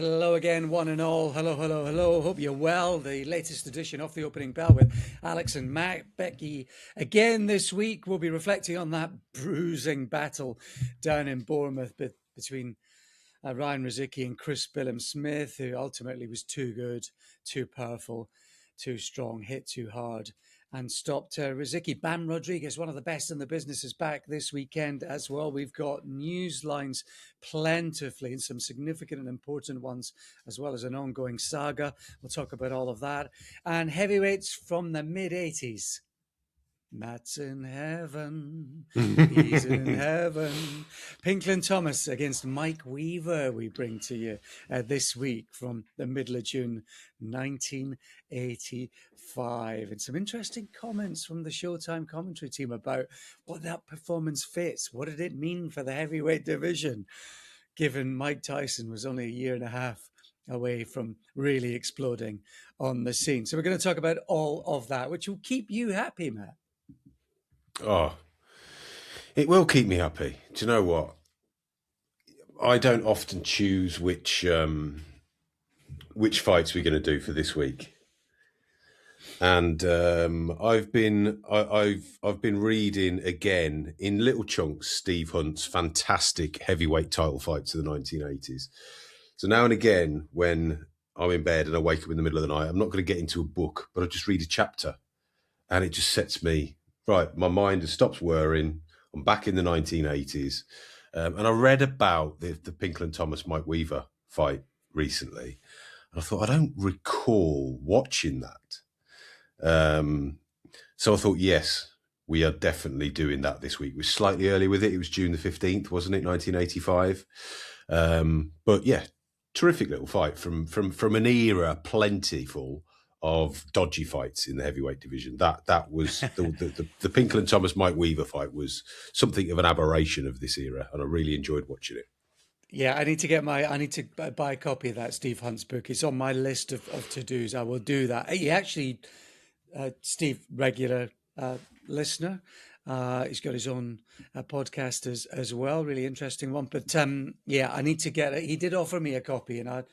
Hello again, one and all. Hello, hello, hello. Hope you're well. The latest edition of the Opening Bell with Alex and Matt. Becky, again this week, we'll be reflecting on that bruising battle down in Bournemouth between Ryan Rozicki and Chris Billam-Smith, who ultimately was too good, too powerful, too strong, hit too hard, and stopped Rozicki. Bam Rodriguez, one of the best in the business, is back this weekend as well. We've got news lines plentifully and some significant and important ones, as well as an ongoing saga. We'll talk about all of that. And heavyweights from the mid-'80s. Matt's in heaven. He's in heaven. Pinklon Thomas against Mike Weaver, we bring to you this week from the middle of June 1985. And some interesting comments from the Showtime commentary team about what that performance fits. What did it mean for the heavyweight division, given Mike Tyson was only a year and a half away from really exploding on the scene. So we're going to talk about all of that, which will keep you happy, Matt. Oh, it will keep me happy. Do you know what? I don't often choose which fights we're going to do for this week, and I've been reading again in little chunks Steve Hunt's fantastic heavyweight title fights of the 1980s. So now and again, when I'm in bed and I wake up in the middle of the night, I'm not going to get into a book, but I just read a chapter, and it just sets me right. My mind has stopped worrying. I'm back in the 1980s. And I read about the Pinklon Thomas Mike Weaver fight recently. And I thought, I don't recall watching that. So I thought, yes, we are definitely doing that this week. We're slightly early with it. It was June the 15th, wasn't it? 1985. But yeah, terrific little fight from an era plentiful of dodgy fights in the heavyweight division. That was the Pinklon Thomas Mike Weaver fight was something of an aberration of this era, and I really enjoyed watching it. Yeah, I need to buy a copy of that Steve Hunt's book. It's on my list of to-dos. I will do that. He actually, Steve, regular listener. He's got his own podcast as well. Really interesting one. But yeah, I need to get it. He did offer me a copy, and I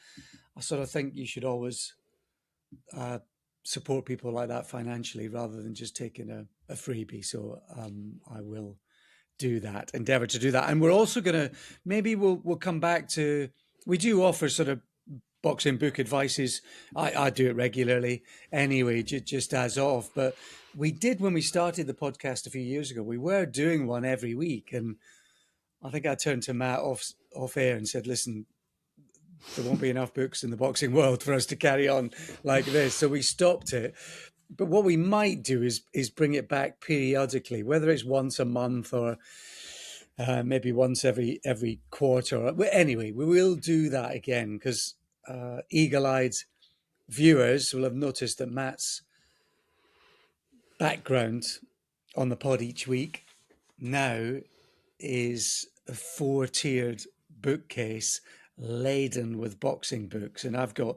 sort of think you should always support people like that financially rather than just taking a freebie. So I will endeavor to do that. And we're also going to, maybe we'll come back to, we do offer sort of boxing book advices. I do it regularly anyway, just as of, but we did when we started the podcast a few years ago. We were doing one every week, and I think I turned to Matt off air and said, listen, there won't be enough books in the boxing world for us to carry on like this. So we stopped it. But what we might do is bring it back periodically, whether it's once a month or maybe once every quarter. Anyway, we will do that again because eagle-eyed viewers will have noticed that Matt's background on the pod each week now is a 4-tiered bookcase laden with boxing books, and I've got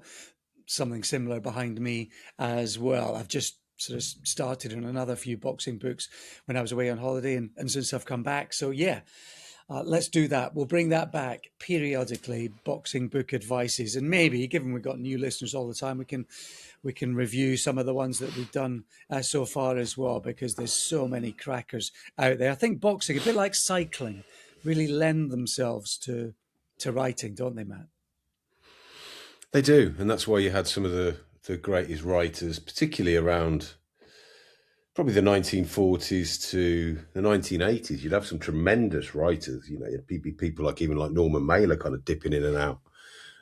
something similar behind me as well. I've just sort of started on another few boxing books when I was away on holiday, and since I've come back. So yeah, let's do that. We'll bring that back periodically, boxing book advices, and maybe, given we've got new listeners all the time, we can review some of the ones that we've done so far as well, because there's so many crackers out there. I think boxing, a bit like cycling, really lend themselves to writing, don't they, Matt? They do, and that's why you had some of the greatest writers, particularly around probably the 1940s to the 1980s. You'd have some tremendous writers. You know, you'd people like even like Norman Mailer kind of dipping in and out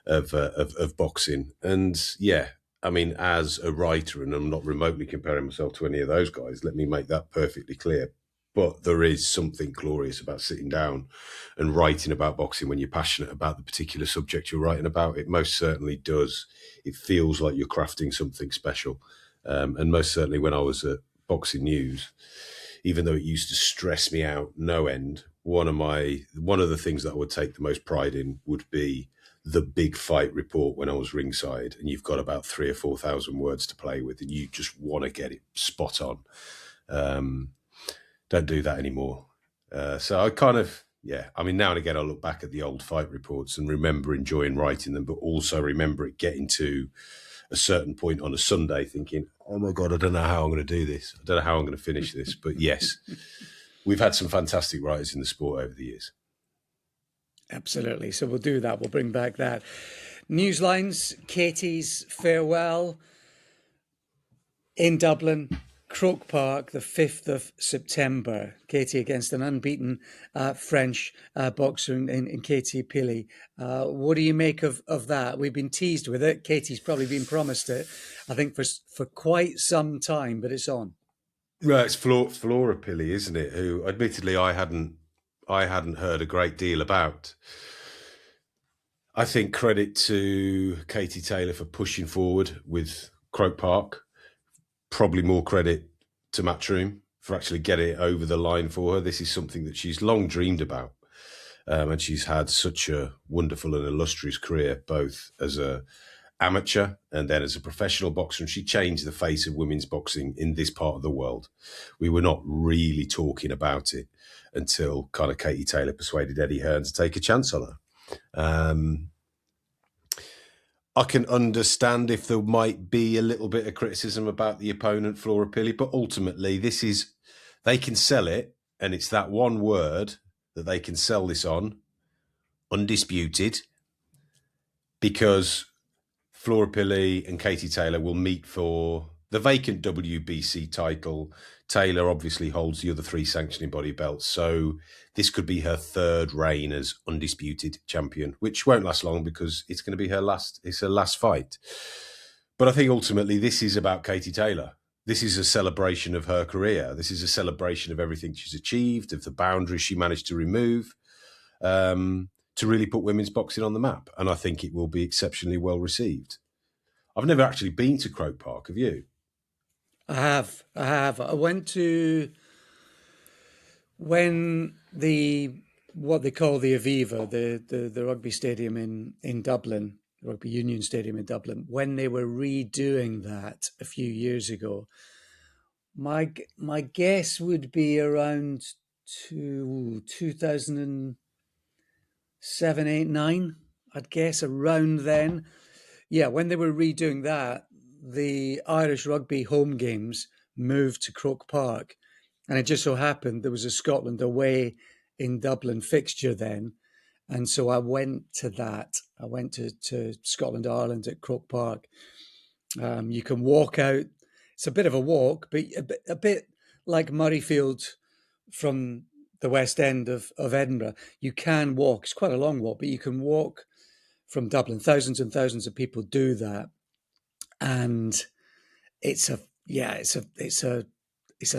of boxing. And yeah, I mean, as a writer, and I'm not remotely comparing myself to any of those guys, let me make that perfectly clear. But there is something glorious about sitting down and writing about boxing when you're passionate about the particular subject you're writing about. It most certainly does. It feels like you're crafting something special. And most certainly when I was at Boxing News, even though it used to stress me out no end, one of the things that I would take the most pride in would be the big fight report when I was ringside, and you've got about 3,000 or 4,000 words to play with, and you just want to get it spot on. Don't do that anymore. So I kind of, Yeah, I mean, now and again, I look back at the old fight reports and remember enjoying writing them, but also remember it getting to a certain point on a Sunday thinking, oh my God, I don't know how I'm going to do this. I don't know how I'm going to finish this. But yes, we've had some fantastic writers in the sport over the years. Absolutely. So we'll do that. We'll bring back that. Newslines, Katie's farewell in Dublin. Croke Park, the 5th of September. Katie against an unbeaten French boxer in Katie Pili. What do you make of that? We've been teased with it. Katie's probably been promised it, I think, for quite some time, but it's on. Right, it's Flora Pili, isn't it? Who, admittedly, I hadn't heard a great deal about. I think credit to Katie Taylor for pushing forward with Croke Park. Probably more credit to Matchroom for actually getting it over the line for her. This is something that she's long dreamed about. And she's had such a wonderful and illustrious career, both as a amateur and then as a professional boxer. And she changed the face of women's boxing in this part of the world. We were not really talking about it until kind of Katie Taylor persuaded Eddie Hearn to take a chance on her. I can understand if there might be a little bit of criticism about the opponent, Flora Pili, but ultimately they can sell it, and it's that one word that they can sell this on, undisputed, because Flora Pili and Katie Taylor will meet for the vacant WBC title. Taylor obviously holds the other 3 sanctioning body belts, so this could be her 3rd reign as undisputed champion, which won't last long because it's going to be her last fight. But I think ultimately this is about Katie Taylor. This is a celebration of her career. This is a celebration of everything she's achieved, of the boundaries she managed to remove, to really put women's boxing on the map. And I think it will be exceptionally well received. I've never actually been to Croke Park. Have you? I have. I went to when what they call the Aviva, the rugby stadium in Dublin, the Rugby Union Stadium in Dublin, when they were redoing that a few years ago. My guess would be around 2007, 8, 9. I'd guess around then. Yeah, when they were redoing that, the Irish rugby home games moved to Croke Park. And it just so happened there was a Scotland away in Dublin fixture then. And so I went to that. I went to Scotland, Ireland at Croke Park. You can walk out. It's a bit of a walk, but a bit like Murrayfield from the West End of Edinburgh. You can walk. It's quite a long walk, but you can walk from Dublin. Thousands and thousands of people do that. And it's a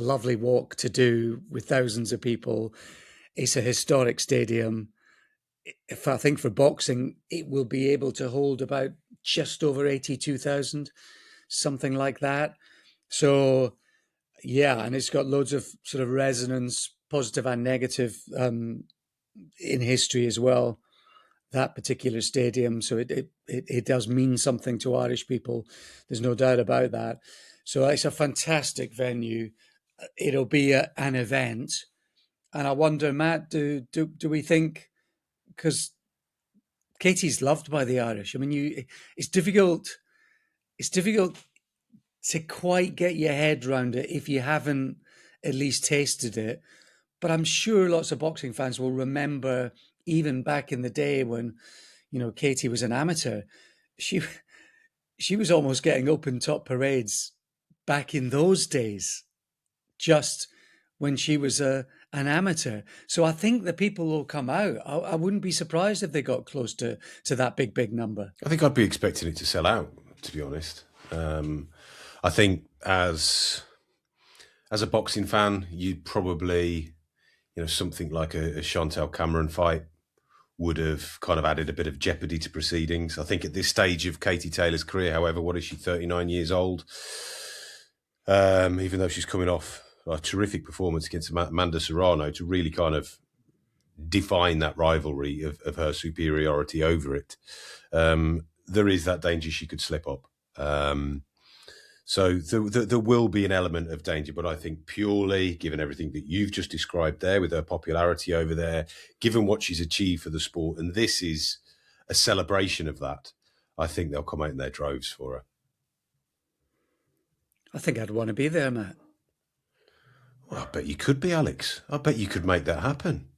lovely walk to do with thousands of people. It's a historic stadium. If I think for boxing, it will be able to hold about just over 82,000, something like that. So, yeah, and it's got loads of sort of resonance, positive and negative, in history as well, that particular stadium. So it does mean something to Irish people. There's no doubt about that. So it's a fantastic venue. It'll be an event. And I wonder, Matt, do we think, because Katie's loved by the Irish. I mean, it's difficult to quite get your head around it if you haven't at least tasted it. But I'm sure lots of boxing fans will remember, even back in the day when, Katie was an amateur, she was almost getting open top parades back in those days, just when she was an amateur. So I think the people will come out. I wouldn't be surprised if they got close to that big number. I think I'd be expecting it to sell out, to be honest. I think as a boxing fan, you'd probably, something like a Chantel Cameron fight would have kind of added a bit of jeopardy to proceedings. I think at this stage of Katie Taylor's career, however, what is she, 39 years old? Even though she's coming off a terrific performance against Amanda Serrano, to really kind of define that rivalry of her superiority over it, there is that danger she could slip up. So there will be an element of danger, but I think purely given everything that you've just described there with her popularity over there, given what she's achieved for the sport, and this is a celebration of that, I think they'll come out in their droves for her. I think I'd want to be there, Matt. Well, I bet you could be, Alex. I bet you could make that happen.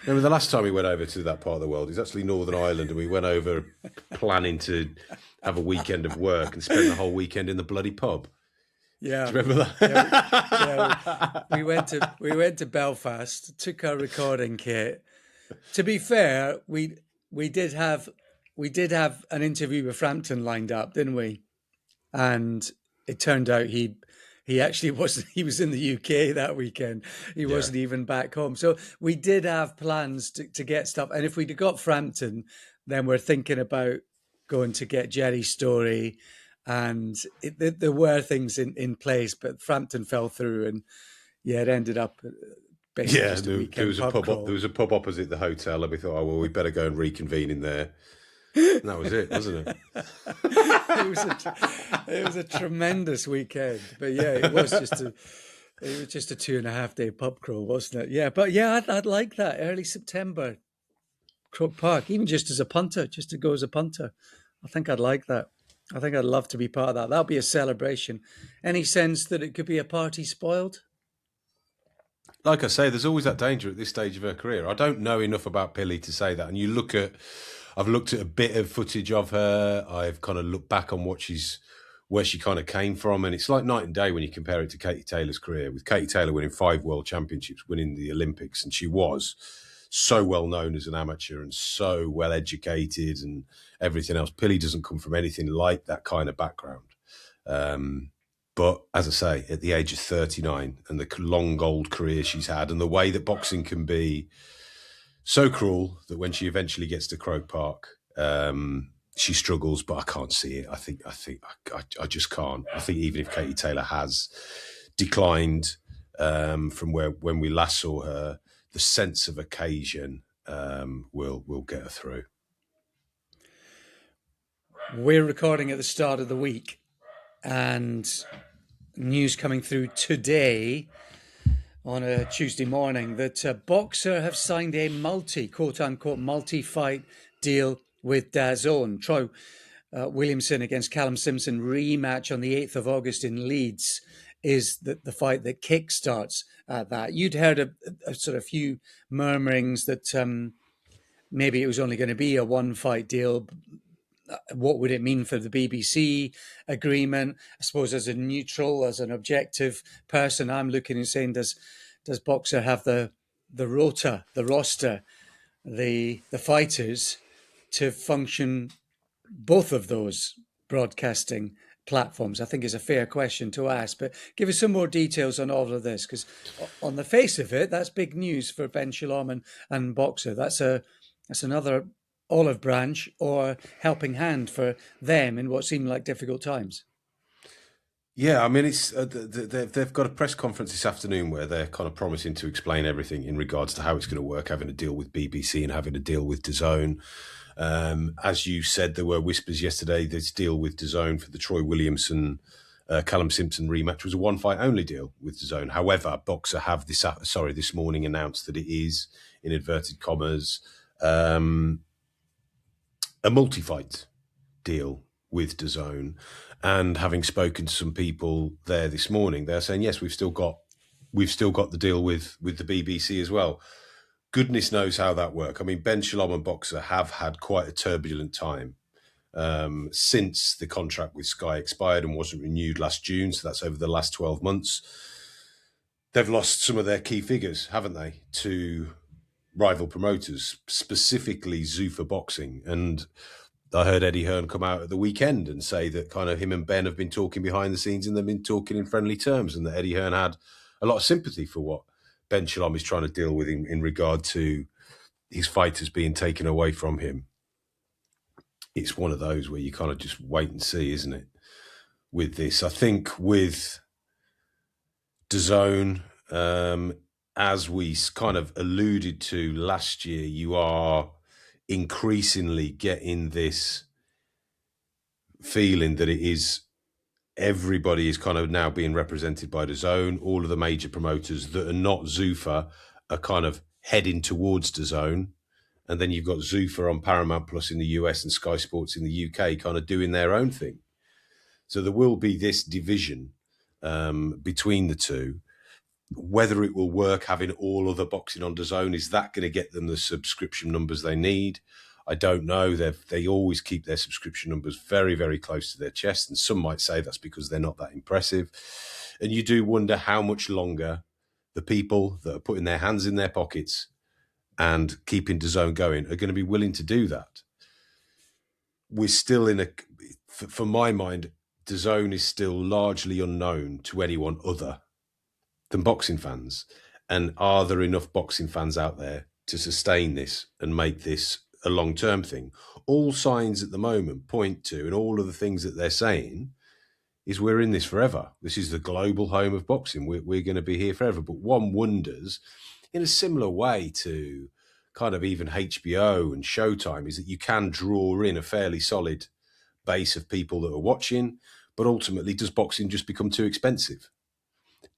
Remember the last time we went over to that part of the world? It's actually Northern Ireland, and we went over planning to have a weekend of work and spend the whole weekend in the bloody pub. Yeah, do you remember that? We went to Belfast, took our recording kit. To be fair, we did have an interview with Frampton lined up, didn't we? And it turned out he actually wasn't. He was in the UK that weekend. He wasn't even back home. So we did have plans to get stuff. And if we'd got Frampton, then we're thinking about going to get Jerry Story. And there were things in place, but Frampton fell through, and it ended up basically just a weekend there was pub crawl. There was a pub opposite the hotel, and we thought, oh well, we better go and reconvene in there. And that was it, wasn't it? It was a tremendous weekend, but it was just a 2.5 day pub crawl, wasn't it? Yeah, but I'd like that early September, Croke Park, even just as a punter, just to go as a punter. I think I'd like that. I think I'd love to be part of that. That'll be a celebration. Any sense that it could be a party spoiled? Like I say, there's always that danger at this stage of her career. I don't know enough about Pili to say that. And I've looked at a bit of footage of her. I've kind of looked back on where she kind of came from. And it's like night and day when you compare it to Katie Taylor's career, with Katie Taylor winning 5 world championships, winning the Olympics. And she was so well known as an amateur and so well educated and everything else. Pili doesn't come from anything like that kind of background. But as I say, at the age of 39 and the long old career she's had, and the way that boxing can be so cruel that when she eventually gets to Croke Park, she struggles, but I can't see it. I just can't. I think even if Katie Taylor has declined from when we last saw her, the sense of occasion will get her through. We're recording at the start of the week, and news coming through today on a Tuesday morning that Boxer have signed a quote-unquote multi-fight deal with DAZN. Troy Williamson against Callum Simpson rematch on the 8th of August in Leeds is the fight that kickstarts that. You'd heard a sort of few murmurings that maybe it was only going to be a one-fight deal. What would it mean for the BBC agreement? I suppose as a neutral, as an objective person, I'm looking and saying, does Boxer have the roster, the fighters to function both of those broadcasting platforms? I think is a fair question to ask, but give us some more details on all of this, because on the face of it, that's big news for Ben Shalom and Boxer. That's another olive branch or helping hand for them in what seemed like difficult times. Yeah, I mean, it's they've got a press conference this afternoon where they're kind of promising to explain everything in regards to how it's going to work, having a deal with BBC and having a deal with DAZN. As you said, there were whispers yesterday this deal with DAZN for the Troy Williamson, Callum Simpson rematch was a one-fight only deal with DAZN. However, Boxer have this morning announced that it is, in inverted commas, a multi-fight deal with DAZN. And having spoken to some people there this morning, they're saying, yes, we've still got the deal with the BBC as well. Goodness knows how that works. I mean, Ben Shalom and Boxer have had quite a turbulent time since the contract with Sky expired and wasn't renewed last June. So that's over the last 12 months. They've lost some of their key figures, haven't they, to rival promoters, specifically Zuffa Boxing. And I heard Eddie Hearn come out at the weekend and say that kind of him and Ben have been talking behind the scenes and they've been talking in friendly terms, and that Eddie Hearn had a lot of sympathy for what Ben Shalom is trying to deal with in regard to his fighters being taken away from him. It's one of those where you kind of just wait and see, isn't it, with this? I think with DAZN, as we kind of alluded to last year, you are increasingly getting this feeling that it is everybody is kind of now being represented by DAZN. All of the major promoters that are not Zuffa are kind of heading towards DAZN. And then you've got Zuffa on Paramount Plus in the US and Sky Sports in the UK kind of doing their own thing. So there will be this division between the two. Whether it will work having all other boxing on DAZN, is that going to get them the subscription numbers they need? I don't know. They always keep their subscription numbers very, very close to their chest. And some might say that's because they're not that impressive. And you do wonder how much longer the people that are putting their hands in their pockets and keeping DAZN going are going to be willing to do that. We're still for my mind, DAZN is still largely unknown to anyone other than boxing fans. And are there enough boxing fans out there to sustain this and make this a long-term thing? All signs at the moment point to, and all of the things that they're saying, is we're in this forever. This is the global home of boxing. We're going to be here forever. But one wonders, in a similar way to kind of even HBO and Showtime, is that you can draw in a fairly solid base of people that are watching, but ultimately, does boxing just become too expensive?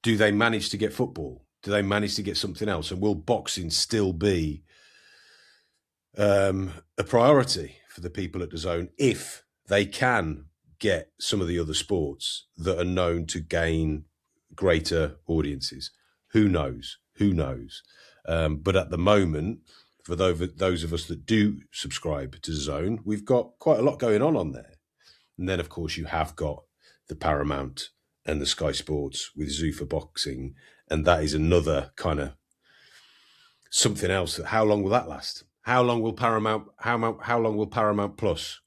Do they manage to get football? Do they manage to get something else? And will boxing still be a priority for the people at DAZN if they can get some of the other sports that are known to gain greater audiences? Who knows? Who knows? But at the moment, for those of us that do subscribe to DAZN, we've got quite a lot going on there. And then, of course, you have got the Paramount and the Sky Sports with Zuffa Boxing, and that is another kind of something else. How long will that last? How long will Paramount Plus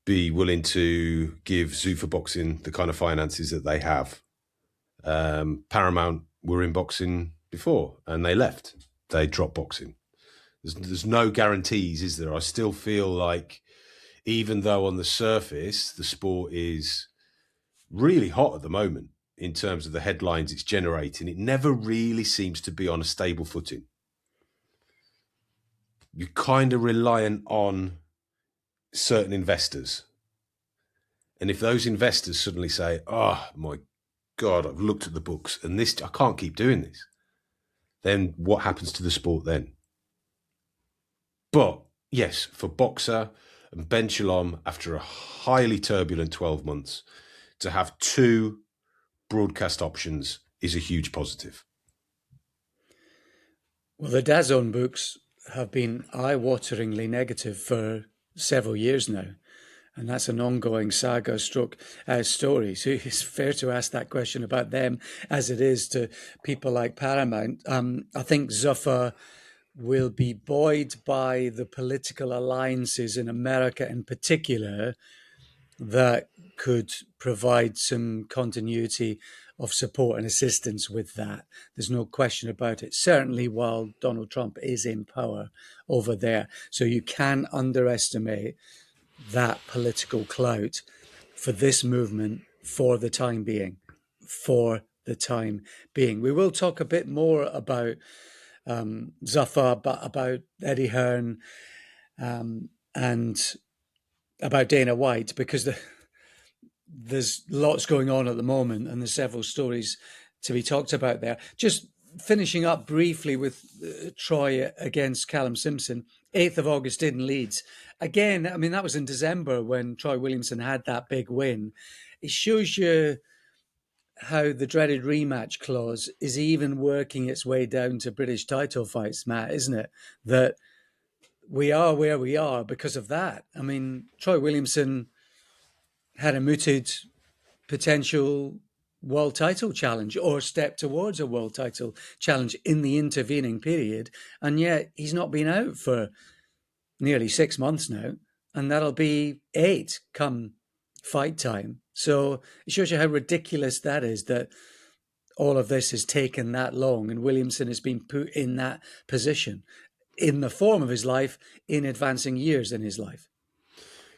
be willing to give Zuffa Boxing the kind of finances that they have? Paramount were in boxing before, and they left. They dropped boxing. There's no guarantees, is there? I still feel like, even though on the surface the sport is really hot at the moment in terms of the headlines it's generating, it never really seems to be on a stable footing. You're kind of reliant on certain investors. And if those investors suddenly say, oh my God, I've looked at the books and I can't keep doing this, then what happens to the sport then? But yes, for Boxer and Ben Shalom, after a highly turbulent 12 months, to have two broadcast options is a huge positive. Well, the DAZN books have been eye-wateringly negative for several years now, and that's an ongoing saga story. So it's fair to ask that question about them as it is to people like Paramount. I think Zuffa will be buoyed by the political alliances in America in particular that could provide some continuity of support and assistance with that. There's no question about it, certainly while Donald Trump is in power over there. So you can underestimate that political clout for this movement for the time being. We will talk a bit more about Zuffa, about Eddie Hearn, and about Dana White, because there's lots going on at the moment and there's several stories to be talked about there. Just finishing up briefly with Troy against Callum Simpson, 8th of August in Leeds. Again, I mean, that was in December when Troy Williamson had that big win. It shows you how the dreaded rematch clause is even working its way down to British title fights, Matt, isn't it? That we are where we are because of that. I mean, Troy Williamson had a mooted potential world title challenge or step towards a world title challenge in the intervening period, and yet he's not been out for nearly 6 months now, and that'll be 8 come fight time. So it shows you how ridiculous that is, that all of this has taken that long and Williamson has been put in that position in the form of his life, in advancing years in his life.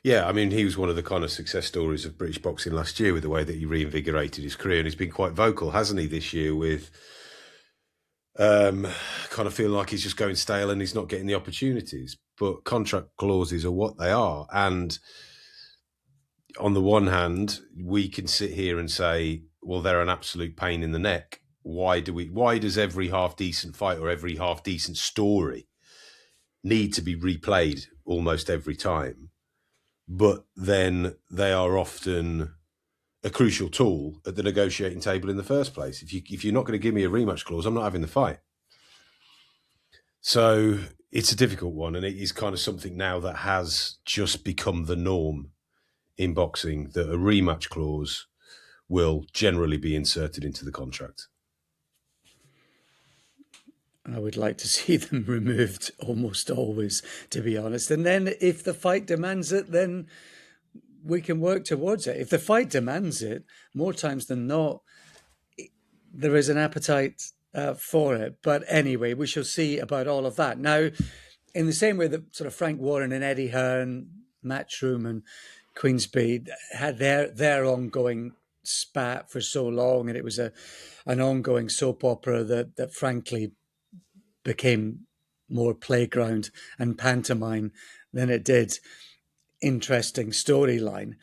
Yeah, I mean, he was one of the kind of success stories of British boxing last year with the way that he reinvigorated his career, and he's been quite vocal, hasn't he, this year, with kind of feeling like he's just going stale and he's not getting the opportunities. But contract clauses are what they are, and on the one hand, we can sit here and say, well, they're an absolute pain in the neck. Why does every half decent fight or every half decent story need to be replayed almost every time? But then they are often a crucial tool at the negotiating table in the first place. If you're not going to give me a rematch clause, I'm not having the fight. So it's a difficult one, and it is kind of something now that has just become the norm in boxing, that a rematch clause will generally be inserted into the contract. I would like to see them removed almost always, to be honest. And then if the fight demands it, then we can work towards it. If the fight demands it, more times than not, there is an appetite for it. But anyway, we shall see about all of that. Now, in the same way that sort of Frank Warren and Eddie Hearn, Matchroom and Queensberry had their ongoing spat for so long, and it was an ongoing soap opera that frankly became more playground and pantomime than it did interesting storyline.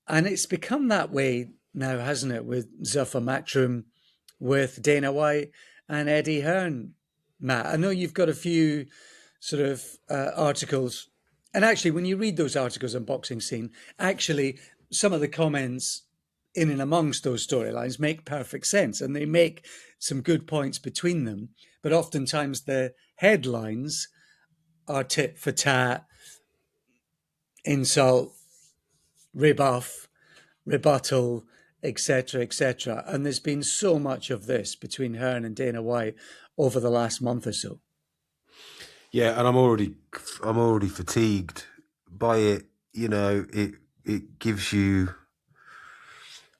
And it's become that way now, hasn't it, with Zuffa, Matchroom, with Dana White and Eddie Hearn. Matt, I know you've got a few sort of articles, and actually when you read those articles on Boxing Scene, actually some of the comments in and amongst those storylines make perfect sense, and they make some good points between them, but oftentimes the headlines are tit for tat, insult, rebuff, rebuttal, etc., etc. And there's been so much of this between Hearn and Dana White over the last month or so. Yeah, and I'm already fatigued by it. You know, it gives you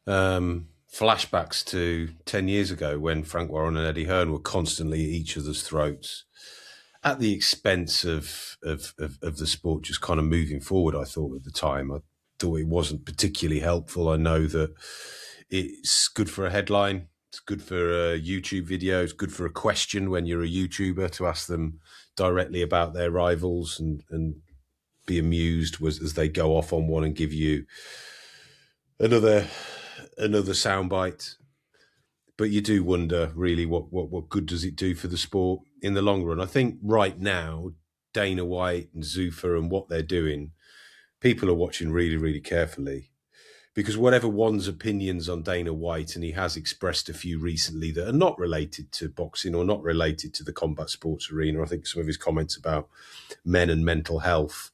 flashbacks to 10 years ago when Frank Warren and Eddie Hearn were constantly at each other's throats at the expense of the sport just kind of moving forward. I thought at the time, I thought it wasn't particularly helpful. I know that it's good for a headline. It's good for a YouTube video. It's good for a question when you're a YouTuber to ask them directly about their rivals and be amused as they go off on one and give you another soundbite. But you do wonder, really, what good does it do for the sport in the long run? I think right now, Dana White and Zuffa and what they're doing, people are watching really, really carefully. Because whatever one's opinions on Dana White, and he has expressed a few recently that are not related to boxing or not related to the combat sports arena. I think some of his comments about men and mental health,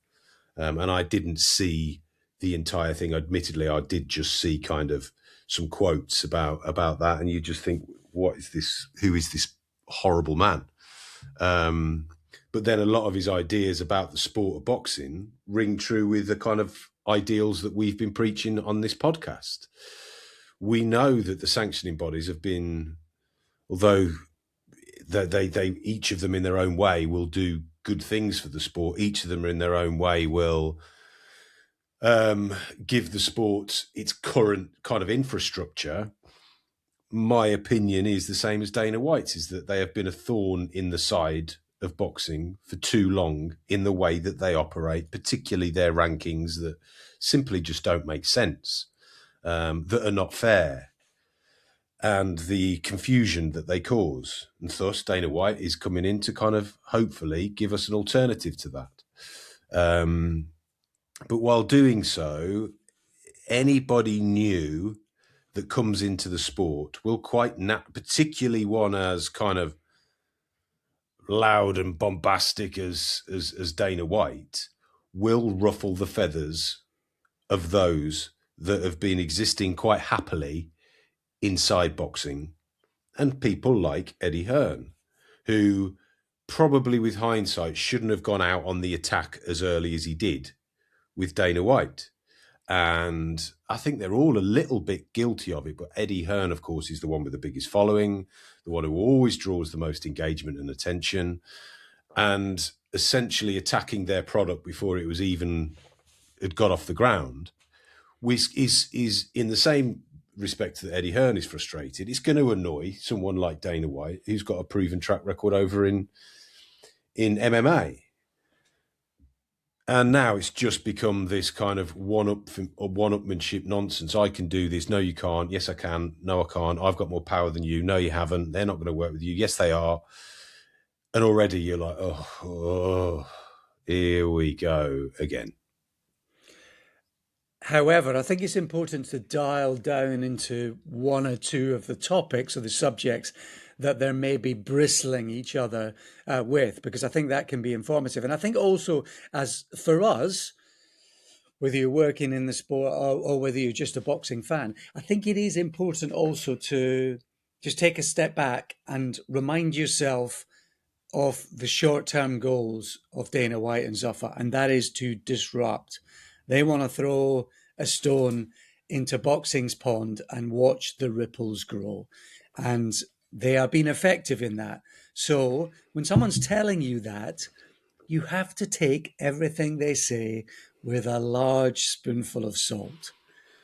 and I didn't see the entire thing. Admittedly, I did just see kind of some quotes about that, and you just think, what is this? Who is this horrible man? But then a lot of his ideas about the sport of boxing ring true with the kind of ideals that we've been preaching on this podcast. We know that the sanctioning bodies have been, although they each of them in their own way will do good things for the sport, each of them in their own way will give the sport its current kind of infrastructure. My opinion is the same as Dana White's, is that they have been a thorn in the side of boxing for too long in the way that they operate, particularly their rankings that simply just don't make sense, that are not fair, and the confusion that they cause. And thus Dana White is coming in to kind of hopefully give us an alternative to that. But while doing so, anybody new that comes into the sport will particularly one as kind of loud and bombastic as Dana White, will ruffle the feathers of those that have been existing quite happily inside boxing, and people like Eddie Hearn, who probably with hindsight shouldn't have gone out on the attack as early as he did with Dana White. And I think they're all a little bit guilty of it. But Eddie Hearn, of course, is the one with the biggest following, the one who always draws the most engagement and attention, and essentially attacking their product before it was even had got off the ground, which is in the same respect that Eddie Hearn is frustrated. It's going to annoy someone like Dana White, who's got a proven track record over in MMA. And now it's just become this kind of one-upmanship nonsense. I can do this. No, you can't. Yes, I can. No, I can't. I've got more power than you. No, you haven't. They're not going to work with you. Yes, they are. And already you're like, oh, here we go again. However, I think it's important to dial down into one or two of the topics or the subjects that there may be bristling each other with, because I think that can be informative. And I think also, as for us, whether you're working in the sport or whether you're just a boxing fan, I think it is important also to just take a step back and remind yourself of the short-term goals of Dana White and Zuffa, and that is to disrupt. They want to throw a stone into boxing's pond and watch the ripples grow. And they are being effective in that. So when someone's telling you that, you have to take everything they say with a large spoonful of salt.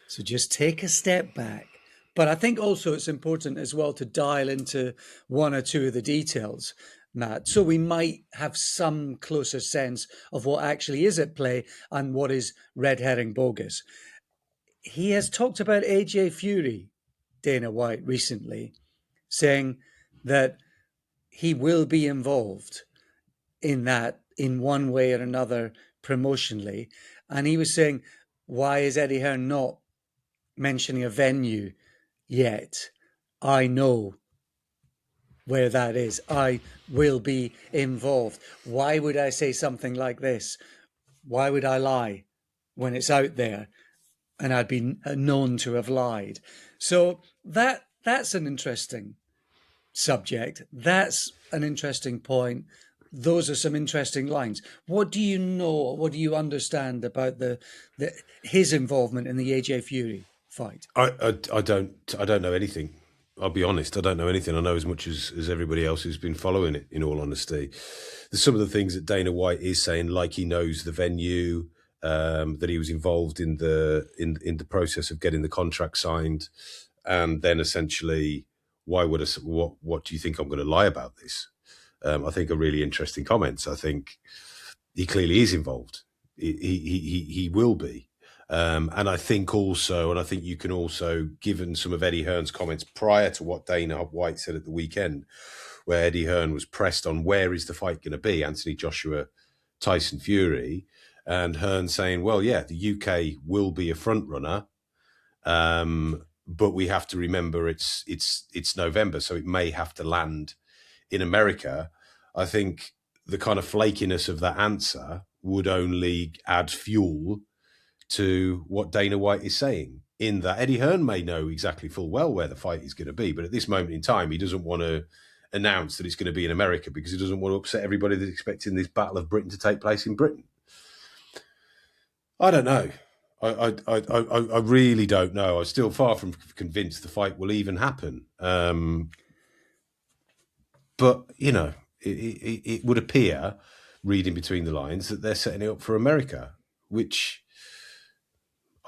So just take a step back. But I think also it's important as well to dial into one or two of the details, Matt. So we might have some closer sense of what actually is at play and what is red herring bogus. He has talked about AJ Fury, Dana White, recently, saying that he will be involved in that in one way or another promotionally. And he was saying, why is Eddie Hearn not mentioning a venue yet? I know where that is. I will be involved. Why would I say something like this? Why would I lie when it's out there and I'd be known to have lied? So that's an interesting subject. That's an interesting point. Those are some interesting lines. What do you know? What do you understand about his involvement in the AJ Fury fight? I don't know anything. I'll be honest. I don't know anything. I know as much as everybody else who's been following it. In all honesty, there's some of the things that Dana White is saying, like he knows the venue, that he was involved in the process of getting the contract signed, and then essentially, what do you think I'm going to lie about this? I think are really interesting comments. I think he clearly is involved. He will be. And I think you can also, given some of Eddie Hearn's comments prior to what Dana White said at the weekend, where Eddie Hearn was pressed on where is the fight going to be, Anthony Joshua, Tyson Fury, and Hearn saying, well, yeah, the UK will be a front runner, but we have to remember it's November, so it may have to land in America. I think the kind of flakiness of that answer would only add fuel to what Dana White is saying, in that Eddie Hearn may know exactly full well where the fight is going to be, but at this moment in time, he doesn't want to announce that it's going to be in America because he doesn't want to upset everybody that's expecting this Battle of Britain to take place in Britain. I don't know. I really don't know. I'm still far from convinced the fight will even happen. But, you know, it would appear, reading between the lines, that they're setting it up for America, which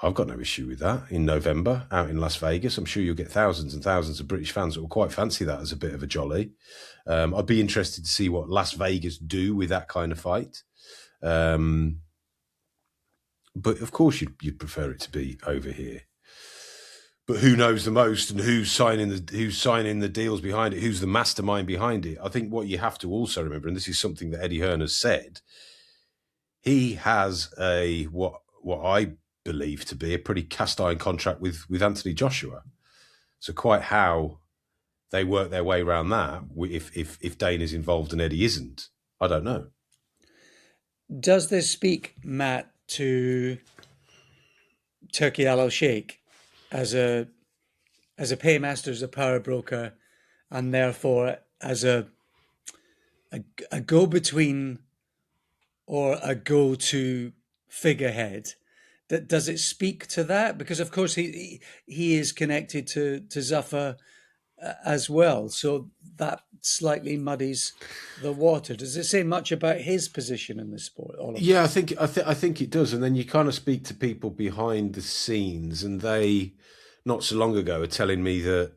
I've got no issue with that. In November, out in Las Vegas, I'm sure you'll get thousands and thousands of British fans that will quite fancy that as a bit of a jolly. I'd be interested to see what Las Vegas do with that kind of fight. But of course, you'd prefer it to be over here. But who knows the most, and who's signing the deals behind it? Who's the mastermind behind it? I think what you have to also remember, and this is something that Eddie Hearn has said, he has what I believe to be a pretty cast iron contract with Anthony Joshua. So quite how they work their way around that, if Dana's involved and Eddie isn't, I don't know. Does this speak, Matt, to Turki Al-Sheikh as a paymaster, as a power broker, and therefore as a go-between or a go-to figurehead? Does it speak to that? Because of course he is connected to Zuffa as well, so that slightly muddies the water. Does it say much about his position in the sport? Yeah, I think it does. And then you kind of speak to people behind the scenes, and they, not so long ago, are telling me that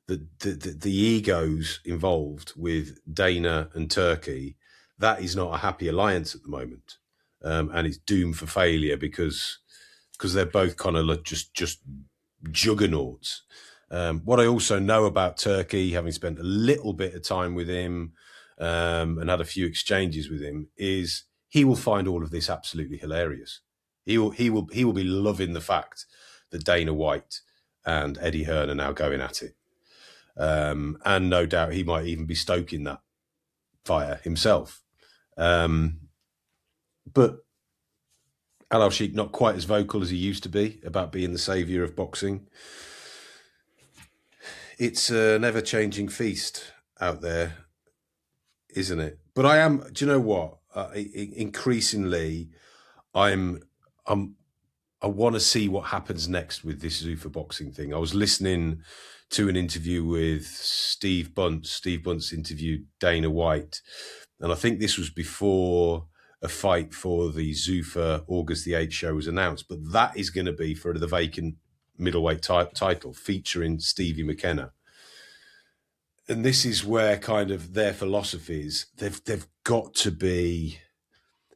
the egos involved with Dana and Turkey, that is not a happy alliance at the moment. and it's doomed for failure because they're both kind of like just juggernauts. What I also know about Turkey, having spent a little bit of time with him and had a few exchanges with him, is he will find all of this absolutely hilarious. He will be loving the fact that Dana White and Eddie Hearn are now going at it. And no doubt he might even be stoking that fire himself. But Al Sheikh not quite as vocal as he used to be about being the saviour of boxing. It's a never-changing feast out there, isn't it? But I am. Do you know what? Increasingly, I want to see what happens next with this Zuffa boxing thing. I was listening to an interview with Steve Bunce. Steve Bunce interviewed Dana White, and I think this was before a fight for the Zuffa August the 8th show was announced. But that is going to be for the vacant middleweight title featuring Stevie McKenna. And this is where kind of their philosophies, they've got to be,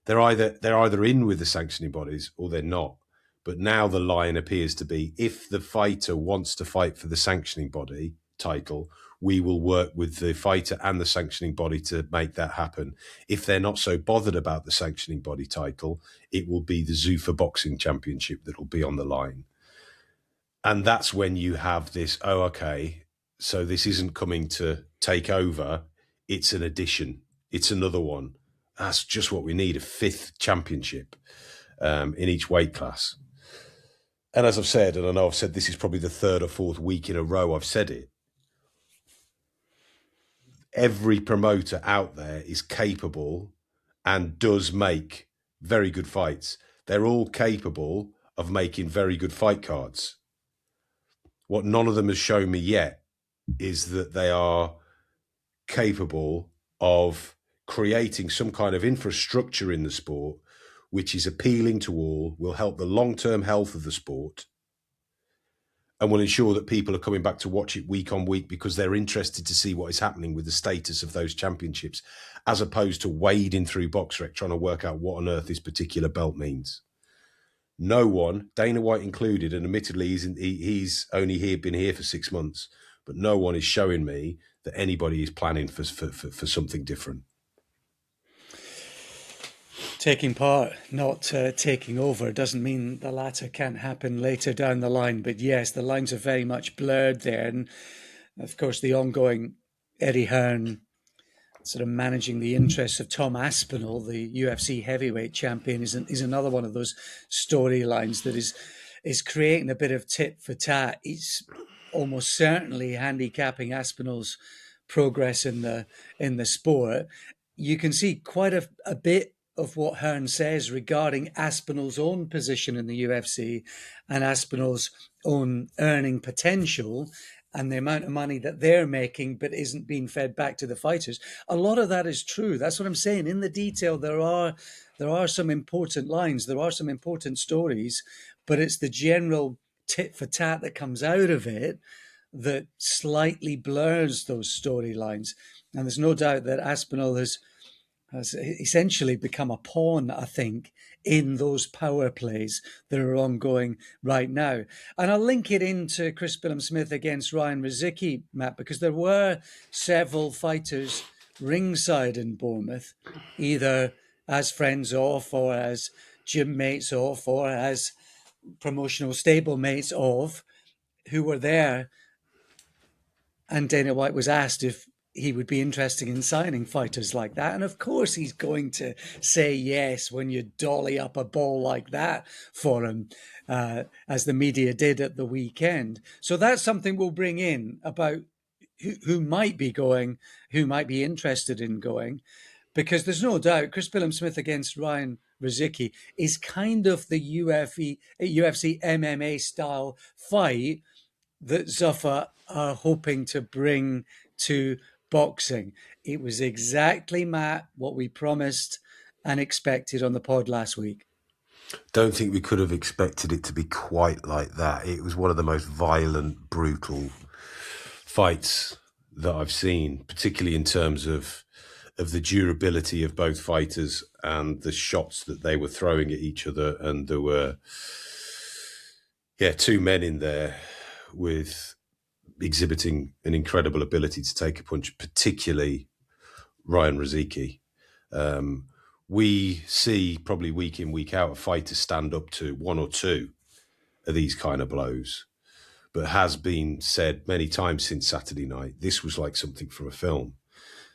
they're either in with the sanctioning bodies or they're not. But now the line appears to be, if the fighter wants to fight for the sanctioning body title, we will work with the fighter and the sanctioning body to make that happen. If they're not so bothered about the sanctioning body title, it will be the Zuffa Boxing Championship that will be on the line. And that's when you have this, oh, okay, so this isn't coming to take over. It's an addition. It's another one. That's just what we need, a fifth championship in each weight class. And as I've said, and I know I've said this is probably the third or fourth week in a row I've said it, every promoter out there is capable and does make very good fights. They're all capable of making very good fight cards. What none of them has shown me yet is that they are capable of creating some kind of infrastructure in the sport which is appealing to all, will help the long-term health of the sport, and will ensure that people are coming back to watch it week on week because they're interested to see what is happening with the status of those championships, as opposed to wading through BoxRec trying to work out what on earth this particular belt means. No one, Dana White included, and admittedly he's only been here for 6 months, but no one is showing me that anybody is planning for something different. Taking part, not taking over, doesn't mean the latter can't happen later down the line. But yes, the lines are very much blurred there. And of course, the ongoing Eddie Hearn sort of managing the interests of Tom Aspinall, the UFC heavyweight champion, is another one of those storylines that is creating a bit of tit for tat. He's almost certainly handicapping Aspinall's progress in the sport. You can see quite a bit of what Hearn says regarding Aspinall's own position in the UFC and Aspinall's own earning potential and the amount of money that they're making but isn't being fed back to the fighters. A lot of that is true. That's what I'm saying. In the detail, there are some important lines, there are some important stories, but it's the general tit for tat that comes out of it that slightly blurs those storylines. And there's no doubt that Aspinall has essentially become a pawn, I think, in those power plays that are ongoing right now. And I'll link it into Chris Billam-Smith against Ryan Rozicki, Matt, because there were several fighters ringside in Bournemouth, either as friends off or as gym mates off or as promotional stable mates of, who were there. And Dana White was asked if he would be interested in signing fighters like that. And of course he's going to say yes when you dolly up a ball like that for him, as the media did at the weekend. So that's something we'll bring in about who might be going, who might be interested in going, because there's no doubt Chris Billam-Smith against Ryan Rozicki is kind of the UFC MMA style fight that Zuffa are hoping to bring to boxing. It was exactly, Matt, what we promised and expected on the pod last week. Don't think we could have expected it to be quite like that. It was one of the most violent, brutal fights that I've seen, particularly in terms of the durability of both fighters and the shots that they were throwing at each other. And there were, two men in there with exhibiting an incredible ability to take a punch, particularly Ryan Rozicki. We see probably week in, week out, a fighter stand up to one or two of these kind of blows. But has been said many times since Saturday night, this was like something from a film.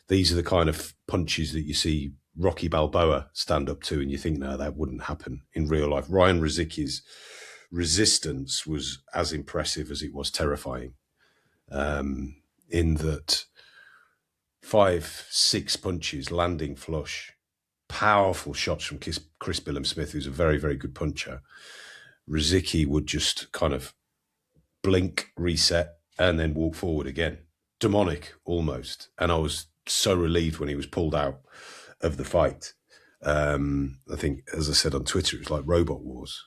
These are the kind of punches that you see Rocky Balboa stand up to, and you think, no, that wouldn't happen in real life. Ryan Rozicki's resistance was as impressive as it was terrifying, in that 5-6 punches landing flush, powerful shots from Chris Billam-Smith, who's a very, very good puncher. Rozicki would just kind of blink, reset, and then walk forward again. Demonic, almost. And I was so relieved when he was pulled out of the fight. I think, as I said on Twitter, it was like Robot Wars.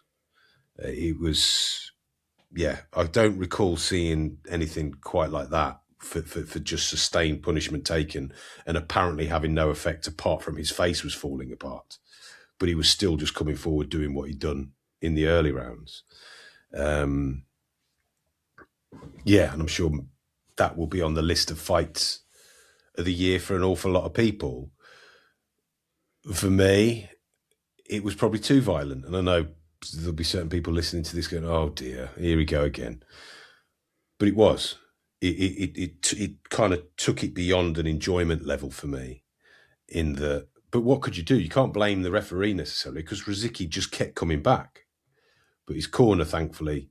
It was, I don't recall seeing anything quite like that for just sustained punishment taken and apparently having no effect apart from his face was falling apart. But he was still just coming forward doing what he'd done in the early rounds. And I'm sure that will be on the list of fights of the year for an awful lot of people. For me, it was probably too violent. And I know there'll be certain people listening to this going, oh dear, here we go again. But it was. It kind of took it beyond an enjoyment level for me. But what could you do? You can't blame the referee necessarily because Rozicki just kept coming back. But his corner, thankfully,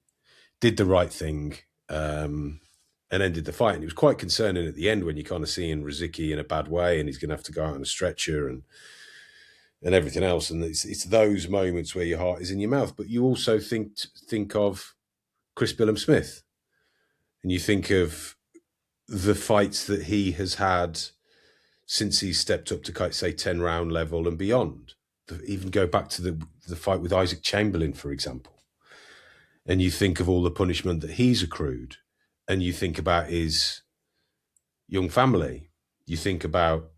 did the right thing and ended the fight. And it was quite concerning at the end when you kind of seeing Rozicki in a bad way and he's going to have to go out on a stretcher and everything else. And it's those moments where your heart is in your mouth. But you also think of Chris Billam-Smith. And you think of the fights that he has had since he stepped up to, say, 10-round level and beyond. Even go back to the fight with Isaac Chamberlain, for example. And you think of all the punishment that he's accrued. And you think about his young family. You think about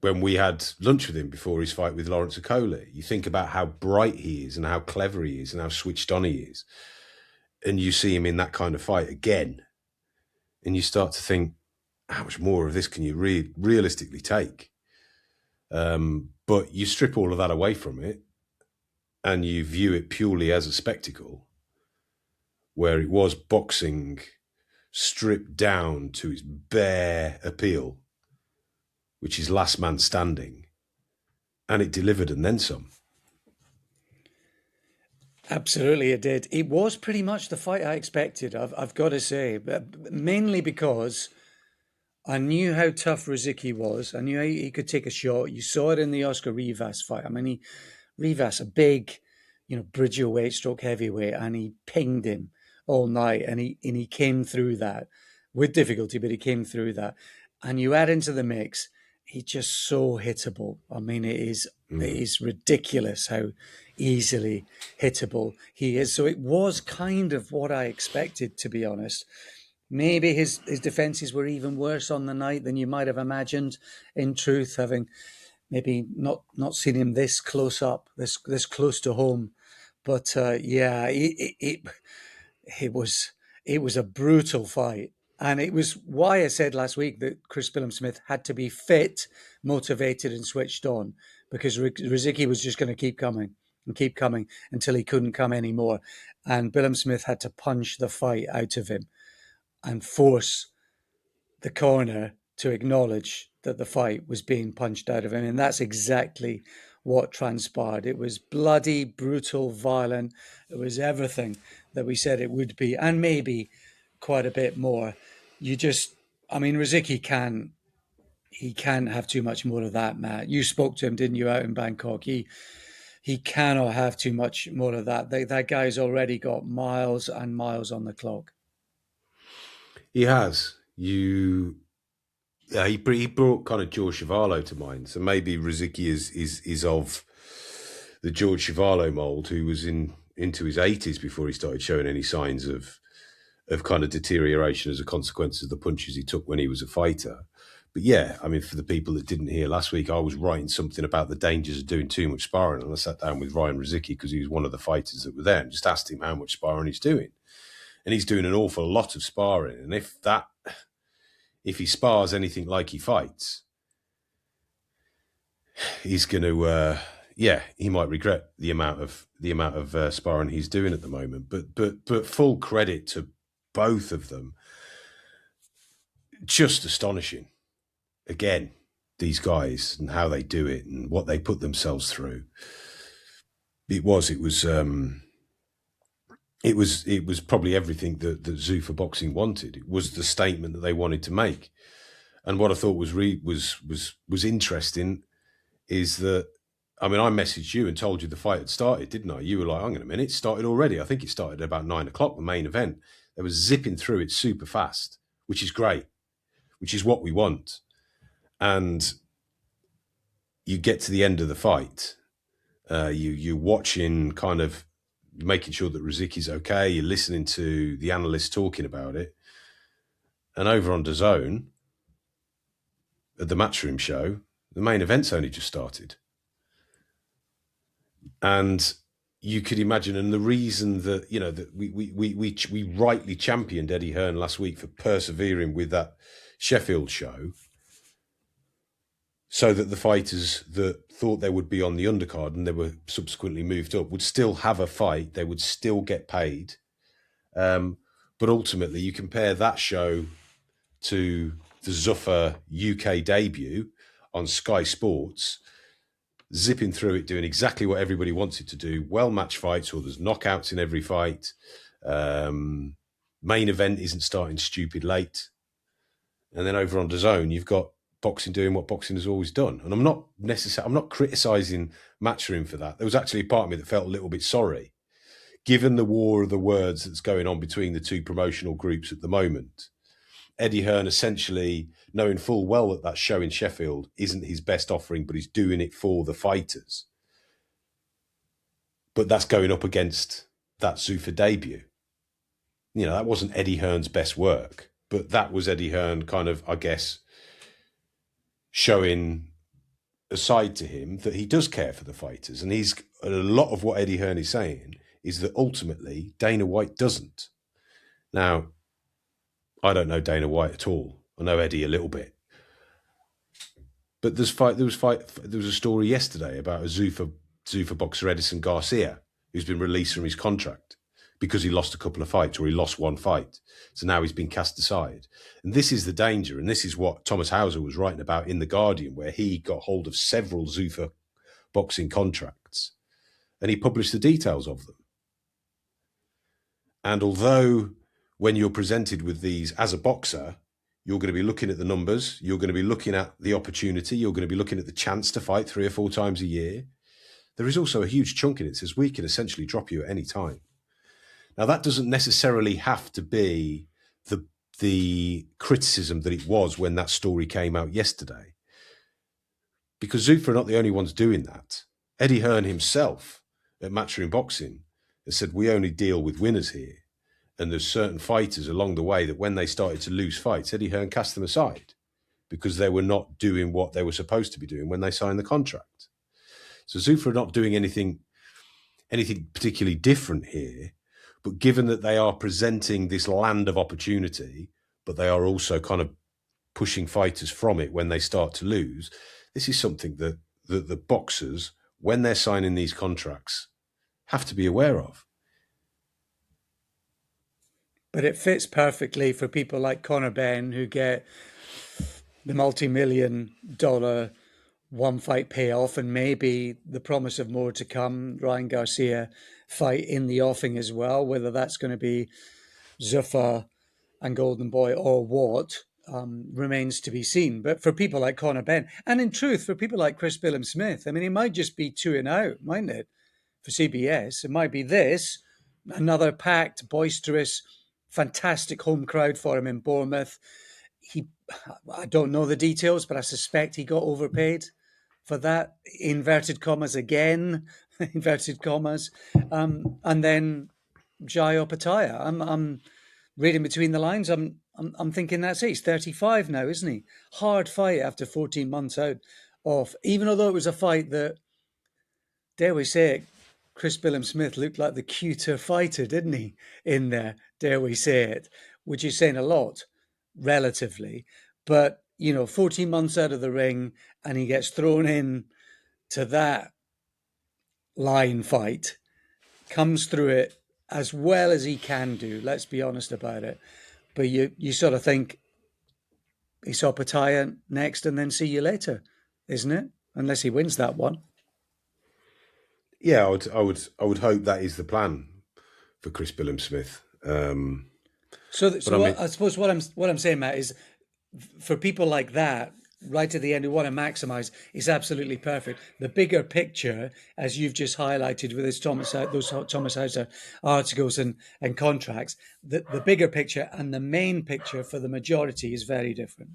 when we had lunch with him before his fight with Lawrence Okolie. You think about how bright he is and how clever he is and how switched on he is. And you see him in that kind of fight again. And you start to think, how much more of this can you realistically take? But you strip all of that away from it and you view it purely as a spectacle where it was boxing stripped down to its bare appeal, which is last man standing. And it delivered and then some. Absolutely, it did. It was pretty much the fight I expected, I've got to say, but mainly because I knew how tough Rozicki was. I knew he could take a shot. You saw it in the Oscar Rivas fight. I mean, Rivas, a big, bridgerweight stroke heavyweight, and he pinged him all night, and he came through that with difficulty, but he came through that. And you add into the mix, he's just so hittable. I mean, it is ridiculous how easily hittable he is. So it was kind of what I expected, to be honest. Maybe his defenses were even worse on the night than you might have imagined, in truth, having maybe not seen him this close up, this close to home. But it was a brutal fight. And it was why I said last week that Chris Billam-Smith had to be fit, motivated and switched on, because Rozicki was just going to keep coming until he couldn't come anymore. And Billam-Smith had to punch the fight out of him and force the corner to acknowledge that the fight was being punched out of him. And that's exactly what transpired. It was bloody, brutal, violent. It was everything that we said it would be, and maybe quite a bit more. Rozicki can't have too much more of that, Matt. You spoke to him, didn't you, out in Bangkok? He cannot have too much more of that. That guy's already got miles and miles on the clock. He has. He brought kind of George Chuvalo to mind. So maybe Rozicki is of the George Chuvalo mold, who was into his 80s before he started showing any signs of kind of deterioration as a consequence of the punches he took when he was a fighter. But yeah, I mean, for the people that didn't hear last week, I was writing something about the dangers of doing too much sparring. And I sat down with Ryan Rozicki because he was one of the fighters that were there and just asked him how much sparring he's doing. And he's doing an awful lot of sparring. And if he spars anything like he fights, he's going to, he might regret the amount of sparring he's doing at the moment. But full credit to both of them. Just astonishing. Again, these guys and how they do it and what they put themselves through. It was probably everything that Zuffa Boxing wanted. It was the statement that they wanted to make. And what I thought was interesting is that, I mean, I messaged you and told you the fight had started, didn't I? You were like, hang on a minute, it started already. I think it started at about 9 o'clock, the main event. They were zipping through it super fast, which is great, which is what we want. And you get to the end of the fight, you're watching, kind of making sure that Rozicki's okay, you're listening to the analysts talking about it. And over on DAZN, at the Matchroom show, the main event's only just started. And you could imagine, and the reason that, you know, that we rightly championed Eddie Hearn last week for persevering with that Sheffield show, so that the fighters that thought they would be on the undercard and they were subsequently moved up would still have a fight, they would still get paid. But ultimately, you compare that show to the Zuffa UK debut on Sky Sports, zipping through it, doing exactly what everybody wants it to do, well-matched fights, or there's knockouts in every fight. Main event isn't starting stupid late. And then over on DAZN, you've got boxing doing what boxing has always done. And I'm not criticising Matchroom for that. There was actually a part of me that felt a little bit sorry, given the war of the words that's going on between the two promotional groups at the moment. Eddie Hearn essentially knowing full well that show in Sheffield isn't his best offering, but he's doing it for the fighters. But that's going up against that Zuffa debut. You know, that wasn't Eddie Hearn's best work, but that was Eddie Hearn kind of, I guess, showing a side to him that he does care for the fighters. And a lot of what Eddie Hearn is saying is that ultimately Dana White doesn't. Now, I don't know Dana White at all. I know Eddie a little bit. But there was a story yesterday about a Zuffa boxer, Edison Garcia, who's been released from his contract because he lost a couple of fights, or he lost one fight. So now he's been cast aside. And this is the danger. And this is what Thomas Hauser was writing about in The Guardian, where he got hold of several Zuffa boxing contracts and he published the details of them. And although when you're presented with these as a boxer, you're going to be looking at the numbers, you're going to be looking at the opportunity, you're going to be looking at the chance to fight 3 or 4 times a year, there is also a huge chunk in it that says we can essentially drop you at any time. Now, that doesn't necessarily have to be the criticism that it was when that story came out yesterday, because Zuffa are not the only ones doing that. Eddie Hearn himself at Matchroom Boxing has said, we only deal with winners here. And there's certain fighters along the way that when they started to lose fights, Eddie Hearn cast them aside because they were not doing what they were supposed to be doing when they signed the contract. So Zuffa are not doing anything particularly different here. But given that they are presenting this land of opportunity, but they are also kind of pushing fighters from it when they start to lose, this is something that the boxers, when they're signing these contracts, have to be aware of. But it fits perfectly for people like Conor Benn, who get the multi-million-dollar one-fight payoff and maybe the promise of more to come. Ryan Garcia fight in the offing as well, whether that's going to be Zuffa and Golden Boy or what, remains to be seen. But for people like Conor Benn, and in truth, for people like Chris Billam-Smith, I mean, it might just be 2 and out, mightn't it, for CBS? It might be this, another packed, boisterous, fantastic home crowd for him in Bournemouth. I don't know the details, but I suspect he got overpaid for that, inverted commas again, inverted commas, and then Jai Opataya. I'm reading between the lines, I'm thinking that's it. He's 35 now, isn't he? Hard fight after 14 months out of, even although it was a fight that, dare we say it, Chris Billam-Smith looked like the cuter fighter, didn't he? In there, dare we say it, which is saying a lot, relatively. But 14 months out of the ring, and he gets thrown in to that line fight, comes through it as well as he can do. Let's be honest about it. But you sort of think he saw Pataya next, and then see you later, isn't it? Unless he wins that one. Yeah, I would hope that is the plan for Chris Billam-Smith. I suppose what I'm saying, Matt, is for people like that, right at the end, who want to maximise, is absolutely perfect. The bigger picture, as you've just highlighted with those Thomas Hauser articles and contracts, the bigger picture and the main picture for the majority is very different.